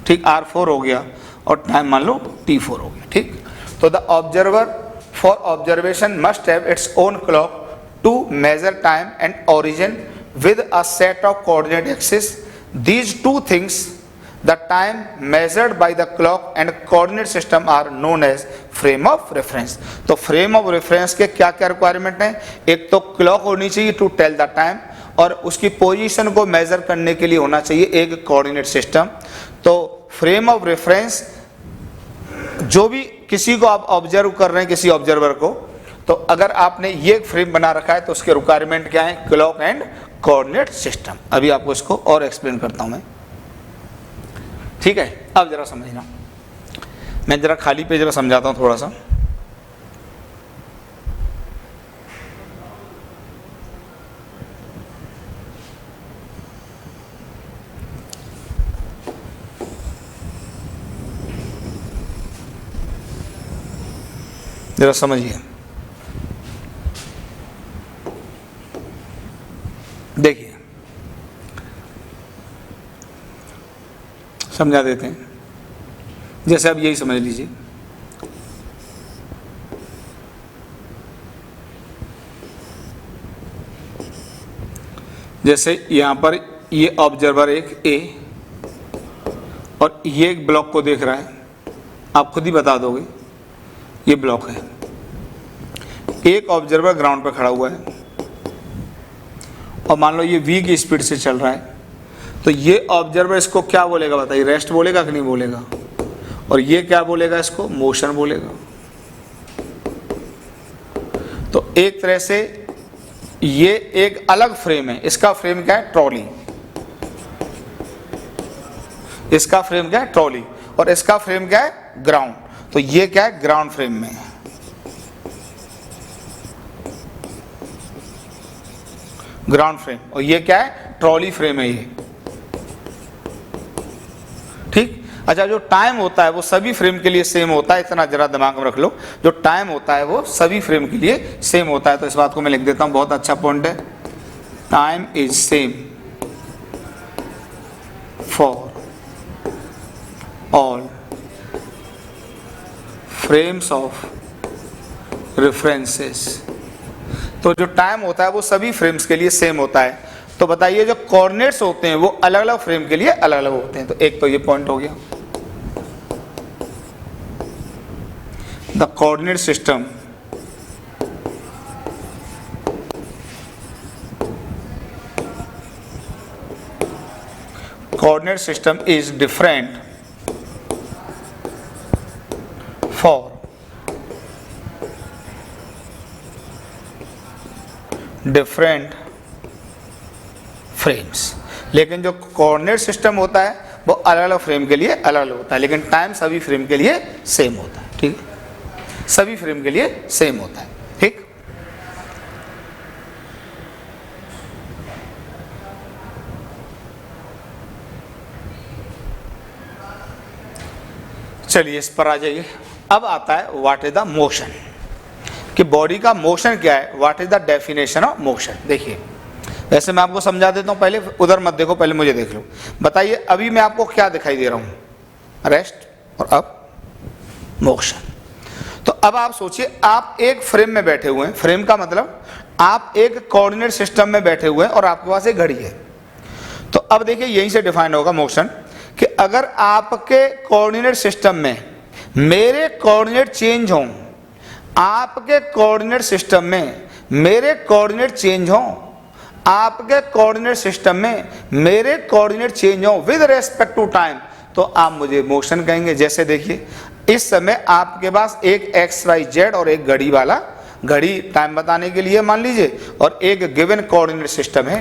ठीक, r4 हो गया और टाइम मान लो t4 हो गया, ठीक। तो the observer for observation must have its own clock to measure time and origin with a set of coordinate axis. These two things, the time measured by the clock and coordinate system are known as frame of reference। तो frame of reference के क्या क्या requirement हैं, एक तो clock होनी चाहिए to tell the time, और उसकी पोजीशन को मेजर करने के लिए होना चाहिए एक कोऑर्डिनेट सिस्टम। तो फ्रेम ऑफ रेफरेंस, जो भी किसी को आप ऑब्जर्व कर रहे हैं, किसी ऑब्जर्वर को, तो अगर आपने ये फ्रेम बना रखा है तो उसके रिक्वायरमेंट क्या है, क्लॉक एंड कोऑर्डिनेट सिस्टम। अभी आपको इसको और एक्सप्लेन करता हूं मैं, ठीक है। अब जरा समझना, मैं जरा खाली पे जरा समझाता हूं थोड़ा सा। जरा समझिए, देखिए समझा देते हैं। जैसे अब यही समझ लीजिए, जैसे यहां पर ये ऑब्जर्वर एक ए और ये एक ब्लॉक को देख रहा है, आप खुद ही बता दोगे ये ब्लॉक है। एक ऑब्जर्वर ग्राउंड पर खड़ा हुआ है और मान लो ये v की स्पीड से चल रहा है, तो ये ऑब्जर्वर इसको क्या बोलेगा बताइए, रेस्ट बोलेगा कि नहीं बोलेगा, और ये क्या बोलेगा, इसको मोशन बोलेगा। तो एक तरह से ये एक अलग फ्रेम है, इसका फ्रेम क्या है, ट्रॉली। इसका फ्रेम क्या है, ट्रॉली, और इसका फ्रेम क्या है, ग्राउंड। तो ये क्या है, ग्राउंड फ्रेम में है, ग्राउंड फ्रेम, और ये क्या है, ट्रॉली फ्रेम है ये, ठीक। अच्छा, जो टाइम होता है वो सभी फ्रेम के लिए सेम होता है, इतना जरा दिमाग में रख लो, जो टाइम होता है वो सभी फ्रेम के लिए सेम होता है। तो इस बात को मैं लिख देता हूं, बहुत अच्छा पॉइंट है, time is same for all frames of references. तो जो टाइम होता है वो सभी फ्रेम्स के लिए सेम होता है। तो बताइए जो कोऑर्डिनेट्स होते हैं वो अलग अलग फ्रेम के लिए अलग अलग होते हैं। तो एक तो ये पॉइंट हो गया, the coordinate system coordinate system is different for different frames। लेकिन जो कोऑर्डिनेट सिस्टम होता है वो अलग अलग फ्रेम के लिए अलग अलग होता है, लेकिन टाइम सभी फ्रेम के लिए सेम होता है, ठीक है, सभी फ्रेम के लिए सेम होता है, ठीक। चलिए इस पर आ जाइए। अब आता है व्हाट इज द मोशन, कि बॉडी का मोशन क्या है, what is the definition of motion. देखिए वैसे मैं आपको समझा देता हूं, पहले उधर मत देखो, पहले मुझे देख लो। बताइए अभी मैं आपको क्या दिखाई दे रहा हूं, रेस्ट, और अब मोशन। तो अब आप सोचिए, आप एक फ्रेम में बैठे हुए हैं, फ्रेम का मतलब आप एक कोऑर्डिनेट सिस्टम में बैठे हुए हैं और आपके पास एक घड़ी है। तो अब देखिए यहीं से डिफाइन होगा मोशन, कि अगर आपके कोऑर्डिनेट सिस्टम में मेरे कोऑर्डिनेट चेंज हों, आपके कोऑर्डिनेट सिस्टम में मेरे कोऑर्डिनेट चेंज हों, आपके कोऑर्डिनेट सिस्टम में मेरे कोऑर्डिनेट चेंज हों विद रेस्पेक्ट टू टाइम, तो आप मुझे मोशन कहेंगे। जैसे देखिए इस समय आपके पास एक XYZ और एक घड़ी वाला, घड़ी टाइम बताने के लिए मान लीजिए, और एक गिवन कोऑर्डिनेट सिस्टम है।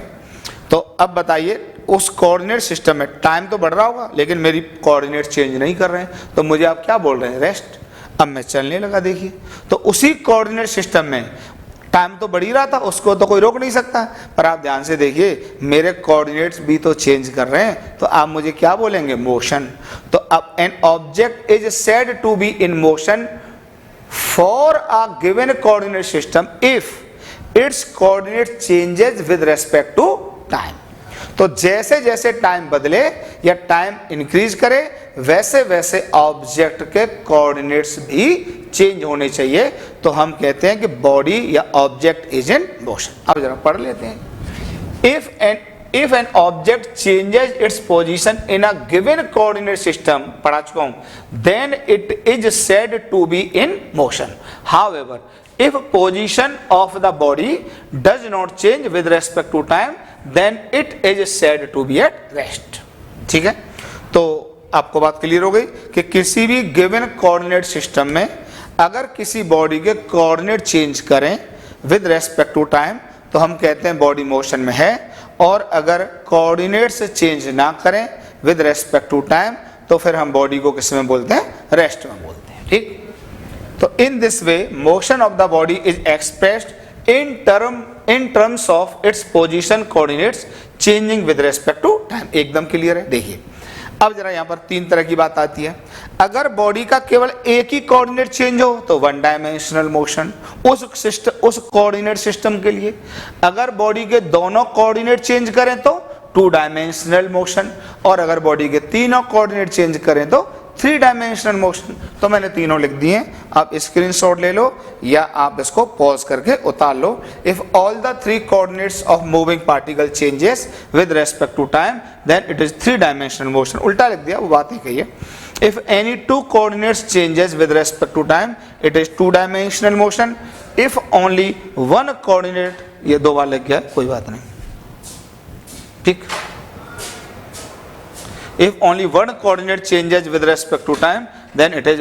तो अब बताइए उस कोऑर्डिनेट सिस्टम में टाइम तो बढ़ रहा होगा, लेकिन मेरी कोऑर्डिनेट चेंज नहीं कर रहे हैं, तो मुझे आप क्या बोल रहे हैं, रेस्ट। अब मैं चलने लगा, देखिए तो उसी कोऑर्डिनेट सिस्टम में टाइम तो बढ़ ही रहा था, उसको तो कोई रोक नहीं सकता, पर आप ध्यान से देखिए मेरे कोऑर्डिनेट्स भी तो चेंज कर रहे हैं, तो आप मुझे क्या बोलेंगे, मोशन। तो अब an object is said to be in motion for a given coordinate system if its coordinate changes with respect to time. तो जैसे जैसे टाइम बदले या टाइम इंक्रीज करे, वैसे वैसे ऑब्जेक्ट के कोऑर्डिनेट्स भी चेंज होने चाहिए। तो हम कहते हैं कि बॉडी या ऑब्जेक्ट इज इन मोशन। अब जरा पढ़ लेते हैं, if an object changes its position in a given coordinate system, पढ़ा चुका हूं, then it is said to be in motion. However if position of the body does not change with respect to time, then it is said to be at rest। ठीक है, तो आपको बात clear हो गई कि किसी भी गिवन कोऑर्डिनेट सिस्टम में अगर किसी बॉडी के कोऑर्डिनेट चेंज करें विद रेस्पेक्ट टू टाइम तो हम कहते हैं बॉडी मोशन में है, और अगर कोऑर्डिनेट से चेंज ना करें विद रेस्पेक्ट टू टाइम तो फिर हम बॉडी को किस में बोलते हैं, रेस्ट में बोलते हैं। ठीक, तो in this way motion of the body is expressed in terms of its position coordinates changing with respect to time. एकदम क्लियर है। देखिए अब जरा यहाँ पर तीन तरह की बात आती है। अगर बॉडी का केवल एक ही कोऑर्डिनेट चेंज हो तो वन डायमेंशनल मोशन उस कोऑर्डिनेट सिस्टम के लिए। अगर बॉडी के दोनों कोऑर्डिनेट चेंज करें तो टू डायमेंशनल मोशन, और अगर बॉडी के तीनों कोऑर्डिनेट चेंज करें तो थ्री डायमेंशनल मोशन। तो मैंने तीनों लिख दिए, आप स्क्रीनशॉट ले लो या आप इसको पॉज करके उतार लो। If all the three coordinates of moving particle changes with respect to time then it is three dimensional motion. उल्टा लिख दिया, वो बात ही कही है। If any two coordinates changes with respect to time it is two dimensional motion. If only one coordinate, ये दो बार लिख गया, कोई बात नहीं, ठीक। If only one coordinate changes with respect to time, then it is